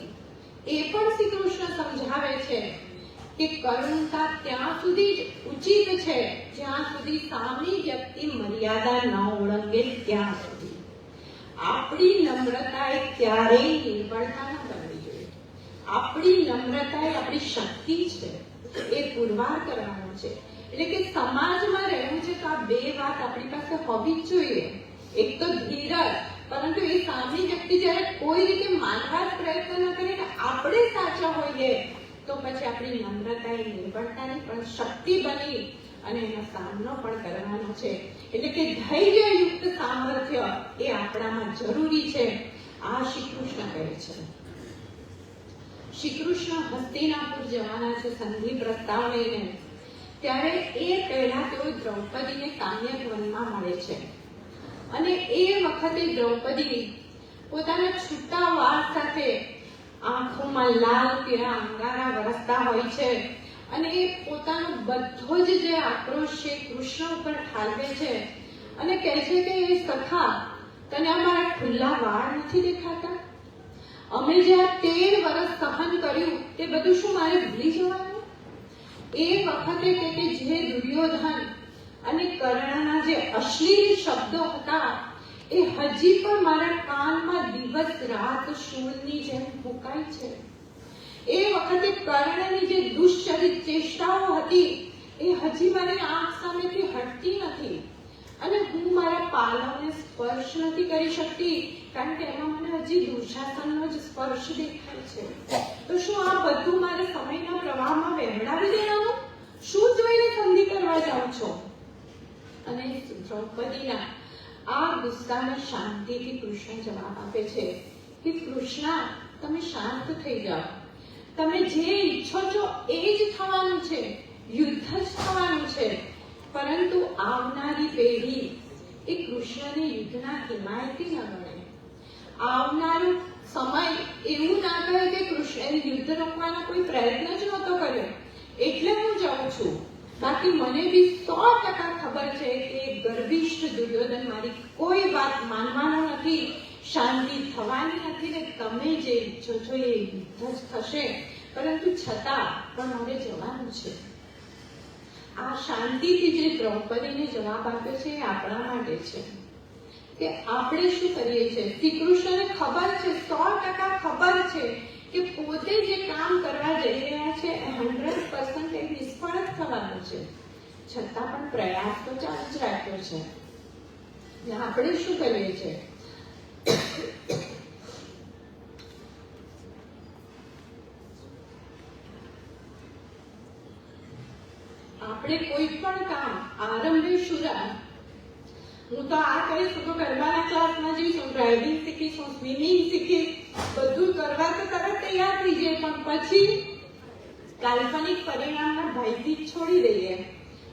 એ પણ શ્રી કૃષ્ણ સમજાવે છે કે કરુણતા ત્યાં સુધી જ ઉચિત છે જ્યાં સુધી સામી વ્યક્તિ મર્યાદા ન ઓળંગે ત્યાં સુધી. આપણી નમ્રતા એ ક્યારેય નિર્બળતા ન બનવી જોઈએ. આપણી નમ્રતા એ આપણી શક્તિ છે, એ પુરવાર કરવાનો છે. એટલે કે સમાજમાં રહેવું છે તો આ બે વાત આપણી પાસે હોવી જ જોઈએ. એક તો ધીરજ, પરંતુ એ સામી વ્યક્તિ જ્યારે કોઈ રીતે માનવા જ પ્રયત્ન ન કરે કે આપણે સાચા હોઈએ, તો પછી આપણી નમ્રતા એ નિર્બળતાની પણ શક્તિ બની અને એનો સામનો પણ કરવાનો છે. એટલે કે ધૈર્યયુક્ત સામર્થ્ય એ આપણામાં જરૂરી છે. આ શ્રી કૃષ્ણ કહે છે. શ્રી કૃષ્ણ હસ્તિનાપુર જવાના છે સંધિ પ્રસ્તાવ લઈને. ત્યારે એ પહેલા તેઓ દ્રૌપદીને કામ્યવનમાં મળે છે અને એ વખતે દ્રૌપદી પોતાના છૂટા વાળ સાથે, આંખોમાં લાલ પીળા અંગારા વરસતા હોય છે અને એ પોતાનો બધો જ જે આક્રોશ છે કૃષ્ણ ઉપર ઠાલવે છે અને કહે છે કે એ સખા, તને અમારા ખુલ્લા વાળ નથી દેખાતા? અમે જે આ 13 વર્ષ સહન કર્યું તે બધું શું મારે ભૂલી જવાનું? એ વખતે કે જે દુર્યોધન અને કર્ણના જે અશ્લીલ શબ્દો હતા એ હજી પણ મારા કાનમાં દિવસ રાત શૂળની જેમ ફૂંકાય છે. એ વખતે કર્ણની જે દુશ્ચરિત ચેષ્ટાઓ હતી એ હજી મારી આંખ સામેથી હટતી નથી. અને હું મારા પાલવને સ્પર્શ નથી કરી શકતી કારણ કે એમાં મને હજી દુશાસનનો જ સ્પર્શ દેખાય છે. તો શું આ બધું મારે સમયના પ્રવાહમાં વહેવડાવી દેવાનું? શું જોઈને સંધિ કરવા જાઉં છો? અને દ્રૌપદીના આ ગુસ્સાને શાંતિથી કૃષ્ણ જવાબ આપે છે કે કૃષ્ણ, તમે શાંત થઈ જાઓ. તમે જે ઈચ્છો છો એ જ થવાનું છે, યુદ્ધ જ થવાનું છે. પરંતુ આવનારી પેઢી એ કૃષ્ણને યુદ્ધના હિમાયતી ન ગણે. આવનારો સમય એવું ના કહે કે કૃષ્ણએ યુદ્ધ રોકવાનો કોઈ પ્રયત્ન જ નહોતો કર્યો એટલે હું જાઉં છું. બાકી મને બી 100% ખબર છે કે ગર્વિષ્ઠ દુર્યોધન મારી કોઈ વાત માનવાનો નથી, શાંતિ થવાની નથી ને તમે જે ઈચ્છો છો એ યુદ્ધ જ થશે. પરંતુ છતાં પણ મારે જવાનું છે. આ શાંતિથી જે દ્રૌપદીને જવાબ આપ્યો છે એ આપણા માટે છે કે આપણે શું કરીએ છીએ. શ્રી કૃષ્ણને ખબર છે, 100% ખબર છે કે પોતે જે કામ કરવા જઈ રહ્યા છે એ 100% નિષ્ફળ જ થવાનું છે. છતાં પણ પ્રયાસ તો ચાલુ જ રાખ્યો છે. આપણે શું કરીએ છીએ? આપણે કોઈ પણ કામ આરંભીશું. હું તો આ કહીશ તો ગરબાના ક્લાસમાં જઈશું, ડ્રાઇવિંગ શીખીશું, સ્વિમિંગ શીખીશ, બધું કરવા તો તરત તૈયાર થઈ જાય, પણ પછી કાલ્પનિક પરિણામના ભયથી છોડી દઈએ,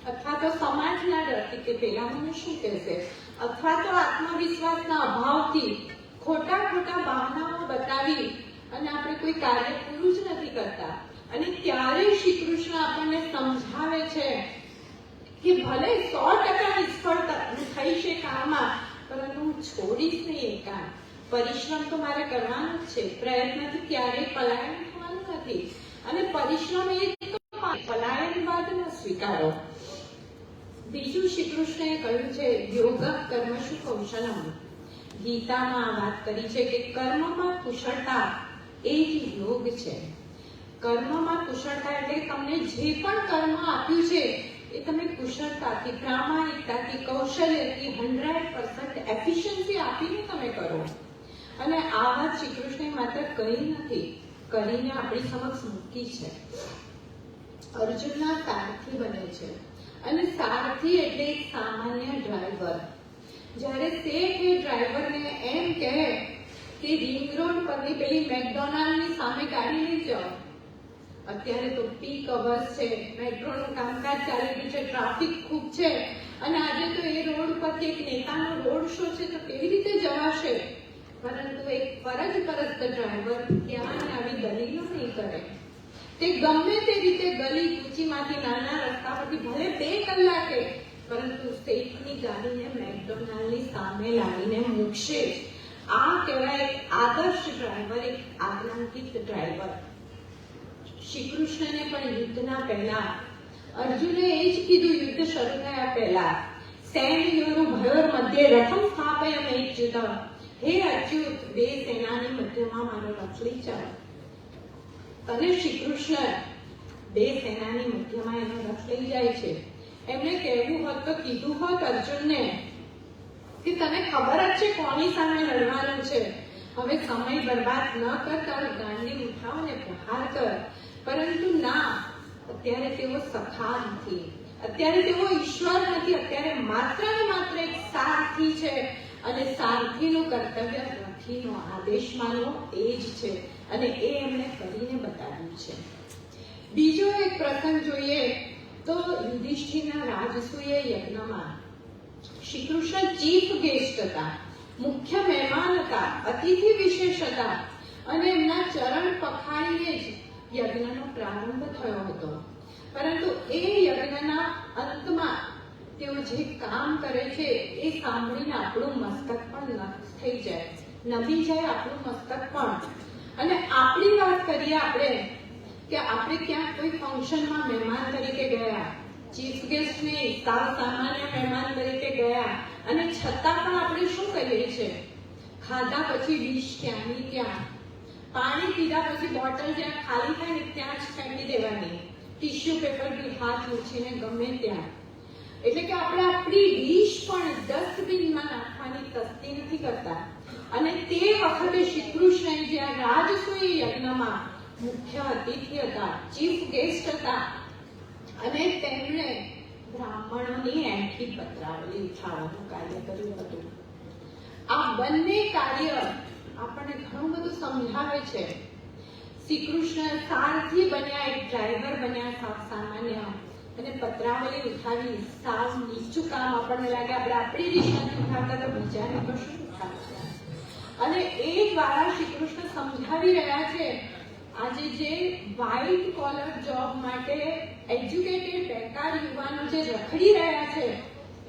અથવા તો સમાજના ડરથી કે પેલા મને શું કહેશે, અથવા તો આત્મવિશ્વાસના અભાવથી ખોટા બહાનાઓ બતાવી અને આપણે કોઈ કાર્ય પૂરું જ નથી કરતા. અને ત્યારે શ્રી કૃષ્ણ આપણને સમજાવે છે કે ભલે 100% નિષ્ફળતા થઈ છે કામમાં, પરંતુ હું છોડીશ નહીં એ કામ. પરિશ્રમ તો મારે કરવાનો જ છે. પ્રયત્નથી ક્યારેય પલાયન થવાનું નથી. અને પરિશ્રમ એ તો પલાયનવાદ ન સ્વીકારો. બીજું શ્રી કૃષ્ણએ કહ્યું છે યોગ કર્મશુ કૌશલમ. ગીતામાં વાત કરી છે કે કર્મમાં કુશળતા એ જ યોગ છે. કર્મમાં કુશળતા એટલે તમને જે પણ કર્મ આપ્યું છે એ તમે કુશળતાથી, પ્રામાણિકતાથી, કૌશલ્યથી 100% એફિશિયન્સી આપીને તમે કરો. અને આ વાત શ્રી કૃષ્ણએ માત્ર કહી નથી, કરીને આપણી સમક્ષ મૂકી છે. અર્જુનના સારથી બને છે. અને સારથી એટલે એક સામાન્ય ડ્રાઈવર. જ્યારે શેઠ એ ડ્રાઈવરને એમ કહે કે રિંગ રોડ પરની પેલી મેકડોનાલ્ડની સામે ગાડી લઈ જાઓ. અત્યારે તો પીક અવર્સ છે, મેટ્રોનું કામકાજ ચાલી રહ્યું છે, ટ્રાફિક ખૂબ છે, અને આજે તો એ રોડ પરથી એક નેતાનો રોડ શો છે તો કેવી રીતે જવાશે? પરંતુ એક ફરજપરસ્ત ડ્રાઈવર ક્યાંય આવી દલીલો નહીં કરે. તે ગમે તે રીતે ગલી કૂચીમાંથી નાના રસ્તા પરથી ભલે 2 કલાકે, પરંતુ શેઠની ગાડીને મેકડોનાલ્ડની સામે લાવીને મૂકશે. આ કહેવાય આદર્શ ડ્રાઈવર, એક આજ્ઞાંકિત ડ્રાઈવર. શ્રી કૃષ્ણને પણ યુદ્ધના પહેલા અર્જુને એ જ કીધું. યુદ્ધ શરૂ થયા પહેલા સૈન્યોનું ભયોર મધ્યે રથમ સ્થાપયમેચ્યુત. હે અચ્યુત, 2 સેનાની મધ્યમાં મારો રથ લઈ જાઓ. અને શ્રી કૃષ્ણ 2 સેનાની મધ્યમાં એનો રથ લઈ જાય છે. એમને કહેવું હોત તો કીધું હોત અર્જુનને કે તને ખબર જ છે કોની સામે લડવાનું છે, હવે સમય બરબાદ ન કરતા ગાંડી ઉઠાવ ને પ્રહાર કર. પરંતુ ના, અત્યારે તેઓ સખા નથી, અત્યારે તેઓ ઈશ્વર નથી, અત્યારે માત્ર ને માત્ર એક સારથી છે. અને સારથીનું કર્તવ્ય રથીનો આદેશ માનવો એ જ છે. અને એ એમણે કરીને બતાવ્યું છે. બીજો એક પ્રસંગ જોઈએ તો યુધિષ્ઠિરના રાજસૂય યજ્ઞમાં શ્રી કૃષ્ણ ચીફ ગેસ્ટ હતા, મુખ્ય મહેમાન હતા, અતિથિ વિશેષ હતા. અને એમના ચરણ પખાડીને જ યજ્ઞનો પ્રારંભ થયો હતો. પરંતુ એ યજ્ઞના અંતમાં તેઓ જે કામ કરે છે એ સાંભળીને આપણું મસ્તક પણ નખ થઈ જાય, નમી જાય આપણું મસ્તક પણ. અને આપણી વાત કરીએ આપણે કે આપણે ક્યાંક કોઈ ફંક્શનમાં મહેમાન તરીકે ગયા, ચીફ ગેસ્ટ નહીં, સામાન્ય મહેમાન તરીકે ગયા, અને છતાં પણ આપણે શું કહીએ છીએ? ખાધા પછી ડીશ ક્યાંની ત્યાં, પાણી પીધા પછી બોટલ જ્યાં ખાલી થાય ને ત્યાં જ ફેંકી દેવાની, ટિશ્યુ પેપરથી હાથ લૂછીને ગમે ત્યાં. એટલે કે આપણે આપણી ડીશ પણ ડસ્ટબિનમાં નાખવાની તસ્તી નથી કરતા. અને તે વખતે શ્રી કૃષ્ણ જ્યાં રાજસૂય યજ્ઞમાં મુખ્ય અતિથિ હતા, ચીફ ગેસ્ટ હતા, અને તેમણે બ્રાહ્મણોની એંઠી પધરાવલી ઉઠાવવાનું કાર્ય કર્યું હતું. આ બંને કાર્ય આપણને ઘણું બધું સમજાવે છે. શ્રી કૃષ્ણ સારથી બન્યા, એક ડ્રાઈવર બન્યા સાવ સામાન્ય, અને પત્રાવલી ઉઠાવી સાવ નીચું કામ. આપણને લાગે આપણે આપણી રીત નથી ઉઠાવતા તો બીજાને તો શું ઉઠાવતા. અને એ દ્વારા શ્રી કૃષ્ણ સમજાવી રહ્યા છે આજે જે વ્હાઇટ કોલર જોબ માટે એજ્યુકેટેડ બેકાર યુવાનો જે રખડી રહ્યા છે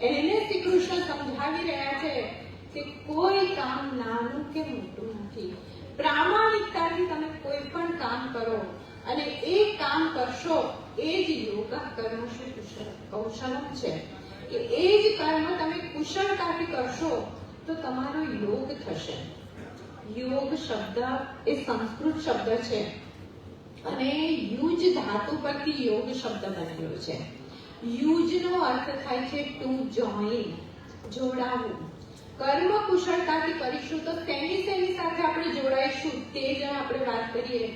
એને શ્રી કૃષ્ણ સમજાવી રહ્યા છે કે કોઈ કામ નાનું કે મોટું નથી. પ્રામાણિકતાથી તમે કોઈ પણ કામ કરો અને એ કામ કરશો, એ જ યોગા કર્મ કૌશલમ છે કે એ જ કર્મ તમે કુશળતાથી કરશો તો તમારો યોગ થશે. યોગ શબ્દ એ સંસ્કૃત શબ્દ છે અને યુજ ધાતુ પરથી યોગ શબ્દ બનેલો છે. યુજનો અર્થ થાય છે ટુ જોઈન, જોડાવું. કર્મ કુશળતાથી કરીશું તો તેની સાથે આપણે જોડાઈશું. તે જ આપણે વાત કરીએ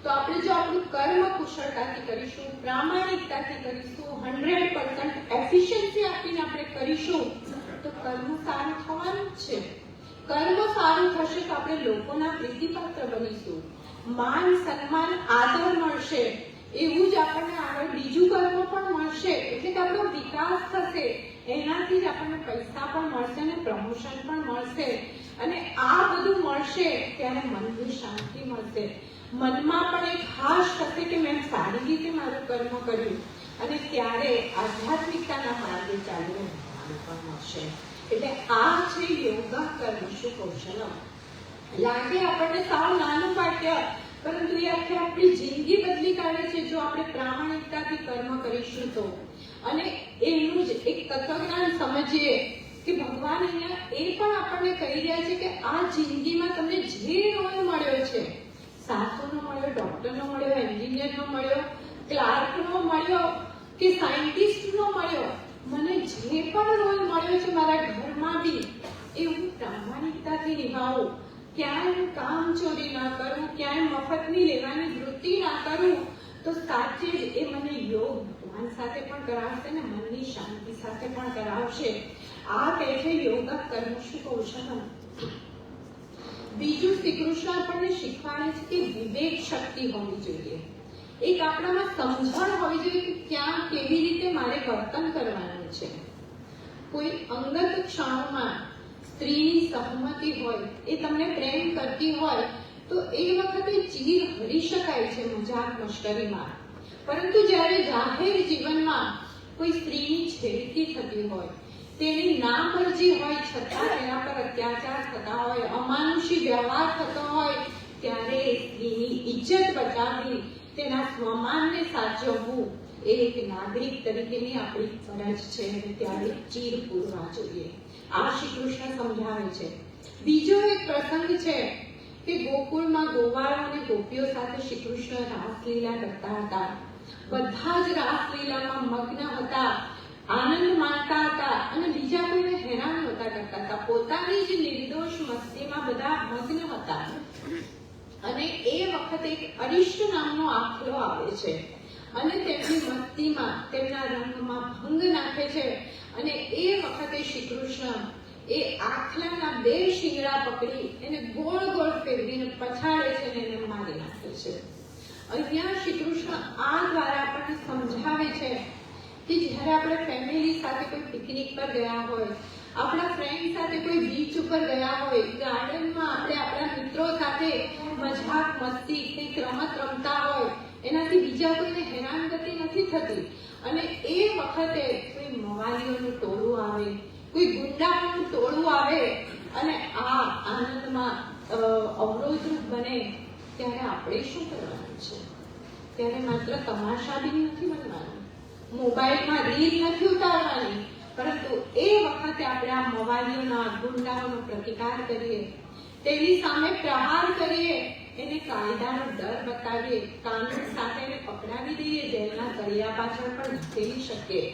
તો આપણે જો આપણું કર્મ કુશળતાથી કરીશું, પ્રામાણિકતાથી કરીશું, 100% એફિશિયન્સી આપીને આપણે કરીશું તો કર્મ સારું થવાનું જ છે. કર્મ સારું થશે તો આપણે લોકોના પ્રીતિપાત્ર બનીશું, માન સન્માન આદર મળશે, એવું જ આપણને આગળ બીજું કર્મ પણ મળશે. એટલે કે આપણો વિકાસ થશે, એનાથી જ આપણને પૈસા પણ મળશે અને પ્રમોશન પણ મળશે. અને આ બધું મળશે ત્યારે મનની શાંતિ મળશે. મનમાં પણ એક હાશ થશે કે મેં સારી રીતે મારું કર્મ કર્યું, અને ત્યારે આધ્યાત્મિકતાના માર્ગે ચાલવું પણ મળશે. એટલે આ છે યોગા કર્મશુ કૌશલમ. લાગે આપણને સાવ નાનું વાક્ય, પરંતુ એ આખી આપણી જિંદગી બદલી કાઢે છે જો આપણે પ્રામાણિકતાથી કર્મ કરીશું તો. અને એનું જ એક તત્વજ્ઞાન સમજીએ કે ભગવાન અહીંયા એ પણ આપણને કહી રહ્યા છે કે આ જિંદગીમાં તમને જે રોલ મળ્યો છે, સાસુનો મળ્યો, ડોક્ટરનો મળ્યો, એન્જિનિયરનો મળ્યો, ક્લાર્કનો મળ્યો કે સાયન્ટિસ્ટનો મળ્યો, મને જે પણ રોલ મળ્યો છે મારા ઘરમાં બી એ હું પ્રામાણિકતાથી નિભાવું. ક્યાંય હું કામ ચોરી ના કરું, ક્યાંય મફતની લેવાની વૃત્તિ ના કરું, તો સાચે જ એ મને યોગ ભગવાન સાથે પણ કરાવશે ને મનની શાંતિ સાથે પણ કરાવશે. આ કહે છે યોગા કર્મશુ કૌશલમ. બીજું શ્રી કૃષ્ણ આપણને શીખવાડે છે કે વિવેક શક્તિ હોવી જોઈએ. એક આપણામાં સમજણ હોવી જોઈએ કે ક્યાં કેવી રીતે મારે વર્તન કરવાનું છે. કોઈ અંગત ક્ષણોમાં સ્ત્રીની સહમતિ હોય, એ તમને પ્રેમ કરતી હોય તો એ વખતે ચીર હરી શકાય છે મજાક મશ્કરીમાં. પરંતુ જ્યારે જાહેર જીવનમાં કોઈ સ્ત્રીની છેડતી થતી હોય, તેની નામરજી હોય છતાં તેના પર અત્યાચાર થતા હોય, અમાનુષી વ્યવહાર થતો હોય, ત્યારે સ્ત્રીની ઇજ્જત બચાવવી, તેના સ્વમાનને સાચવવું એ એક નાગરિક તરીકેની આપણી ફરજ છે. અને ત્યારે ચીર પૂરવા જોઈએ. આ શ્રી કૃષ્ણ સમજાવે છે. બીજો એક પ્રસંગ છે કે ગોકુળમાં ગોવાળો અને ગોપીઓ સાથે શ્રી કૃષ્ણ રાસલીલા કરતા હતા. બધા જ રાસલીલામાં મગ્ન હતા, આનંદ માણતા હતા અને બીજા કોઈને હેરાન નહોતા કરતા હતા. પોતાની જ નિર્દોષ મસ્તીમાં બધા મગ્ન હતા. અને એ વખતે એક અરિષ્ટ નામનો આખલો આવે છે અને તેમની મસ્તીમાં તેમના રંગમાં ભંગ નાખે છે. અને એ વખતે શ્રી કૃષ્ણ એ આખલાના 2 શિંગડા પકડી એને ગોળ ગોળ ફેરવીને પછાડે છે અને એને મારી નાખે છે. અહીંયા શ્રી કૃષ્ણ આ દ્વારા આપણને સમજાવે છે કે જ્યારે આપણે ફેમિલી સાથે કોઈ પિકનિક પર ગયા હોય, આપણા ફ્રેન્ડ સાથે કોઈ બીચ ઉપર ગયા હોય, ગાર્ડનમાં આપણે આપણા મિત્રો સાથે મજાક મસ્તી કંઈક રમત રમતા હોય, એનાથી બીજા કોઈને હેરાનગતિ નથી થતી. અને એ વખતે કોઈ મવાલીઓનું ટોળું આવે, કોઈ ગુંડાઓનું ટોળું આવે અને આ આનંદમાં અવરોધરૂપ બને, ત્યારે આપણે શું કરવાનું છે? ત્યારે માત્ર તમાશાબીન નથી બનવાનું, મોબાઈલમાં રીલ નથી ઉતારવાની, પરંતુ એ વખતે આપણે આ મવાલીઓના ગુંડાઓનો પ્રતિકાર કરીએ, તેની સામે પ્રહાર કરીએ, એને કાયદાનો ડર બતાવીએ, કાનૂન સાથે એને પકડાવી દઈએ, જેલના તળિયા પાછળ પણ ધકેલી શકીએ.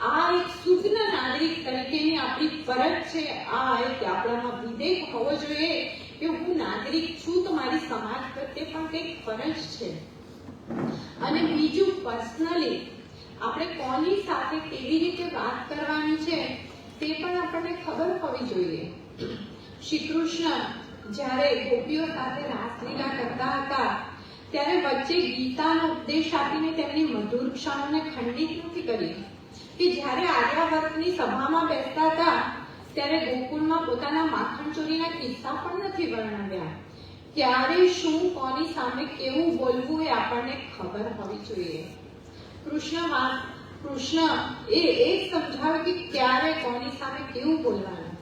આ એક સુજ્ઞ નાગરિક તરીકેની આપણી ફરજ છે. આ એક આપણામાં વિવેક હોવો જોઈએ કે હું નાગરિક છું તો મારી સમાજ પ્રત્યે પણ કંઈક ફરજ છે. અને બીજું, પર્સનલી આપણે કોની સાથે કેવી રીતે વાત કરવાની છે તે પણ આપણને ખબર હોવી જોઈએ. શ્રી કૃષ્ણ જ્યારે ગોપીઓ સાથે રાસલીલા કરતા હતા ત્યારે વચ્ચે ગીતાનો ઉપદેશ આપીને તેમની મધુર ક્ષણોને ખંડિત નથી કરી કે જ્યારે આર્યાવર્તની સભામાં બેસતા હતા ત્યારે ગોકુળમાં પોતાના માખણ ચોરીના કિસ્સા પણ નથી વર્ણવ્યા. ક્યારે શું કોની સામે કેવું બોલવું એ આપણને ખબર હોવી જોઈએ. કૃષ્ણ એ સમજાવે કે ક્યારે કોની સામે કેવું બોલવાનું.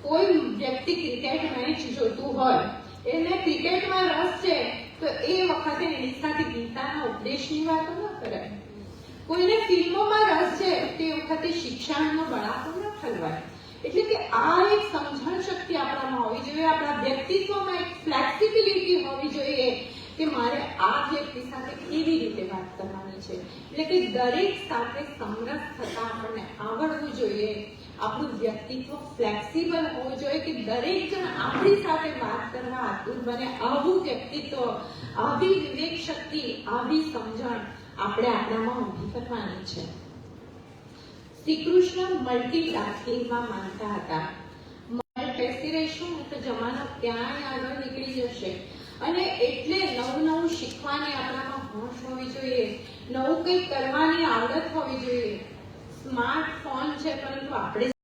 કોઈ વ્યક્તિ ક્રિકેટ મેચ જોતું હોય, એને ક્રિકેટમાં રસ છે તો એ વખતે એની સાથે ગીતાના ઉપદેશની વાતો ન કરાય. કોઈને ફિલ્મોમાં રસ છે તે વખતે શિક્ષણનો બળાપો ન ઠલવાય. એટલે કે આ એક સમજણ શક્તિ આપણામાં હોવી જોઈએ, આપણા વ્યક્તિત્વમાં એક ફ્લેક્સિબિલિટી હોવી જોઈએ કે મારે આ વ્યક્તિ સાથે કેવી રીતે વાત કરવાની છે. એટલે કે દરેક સાથે સમરસ થતા આપણને આવડવું જોઈએ. આપણું વ્યક્તિત્વ ફ્લેક્સિબલ હોવું જોઈએ કે દરેક જણ આપણી સાથે વાત કરવા આતુર બને. આવું વ્યક્તિત્વ, આવી વિવેક શક્તિ, આવી સમજણ આપણે આપણામાં ઊભી કરવાની છે. શ્રી કૃષ્ણ મલ્ટીટાસ્કિંગમાં માનતા હતા. બેસી રહીશું તો જમાનો ક્યાંય આગળ નીકળી જશે. અને એટલે નવું શીખવાની આપણામાં હોશ હોવી જોઈએ, નવું કંઈક કરવાની આવડત હોવી જોઈએ. સ્માર્ટફોન છે પરંતુ આપણે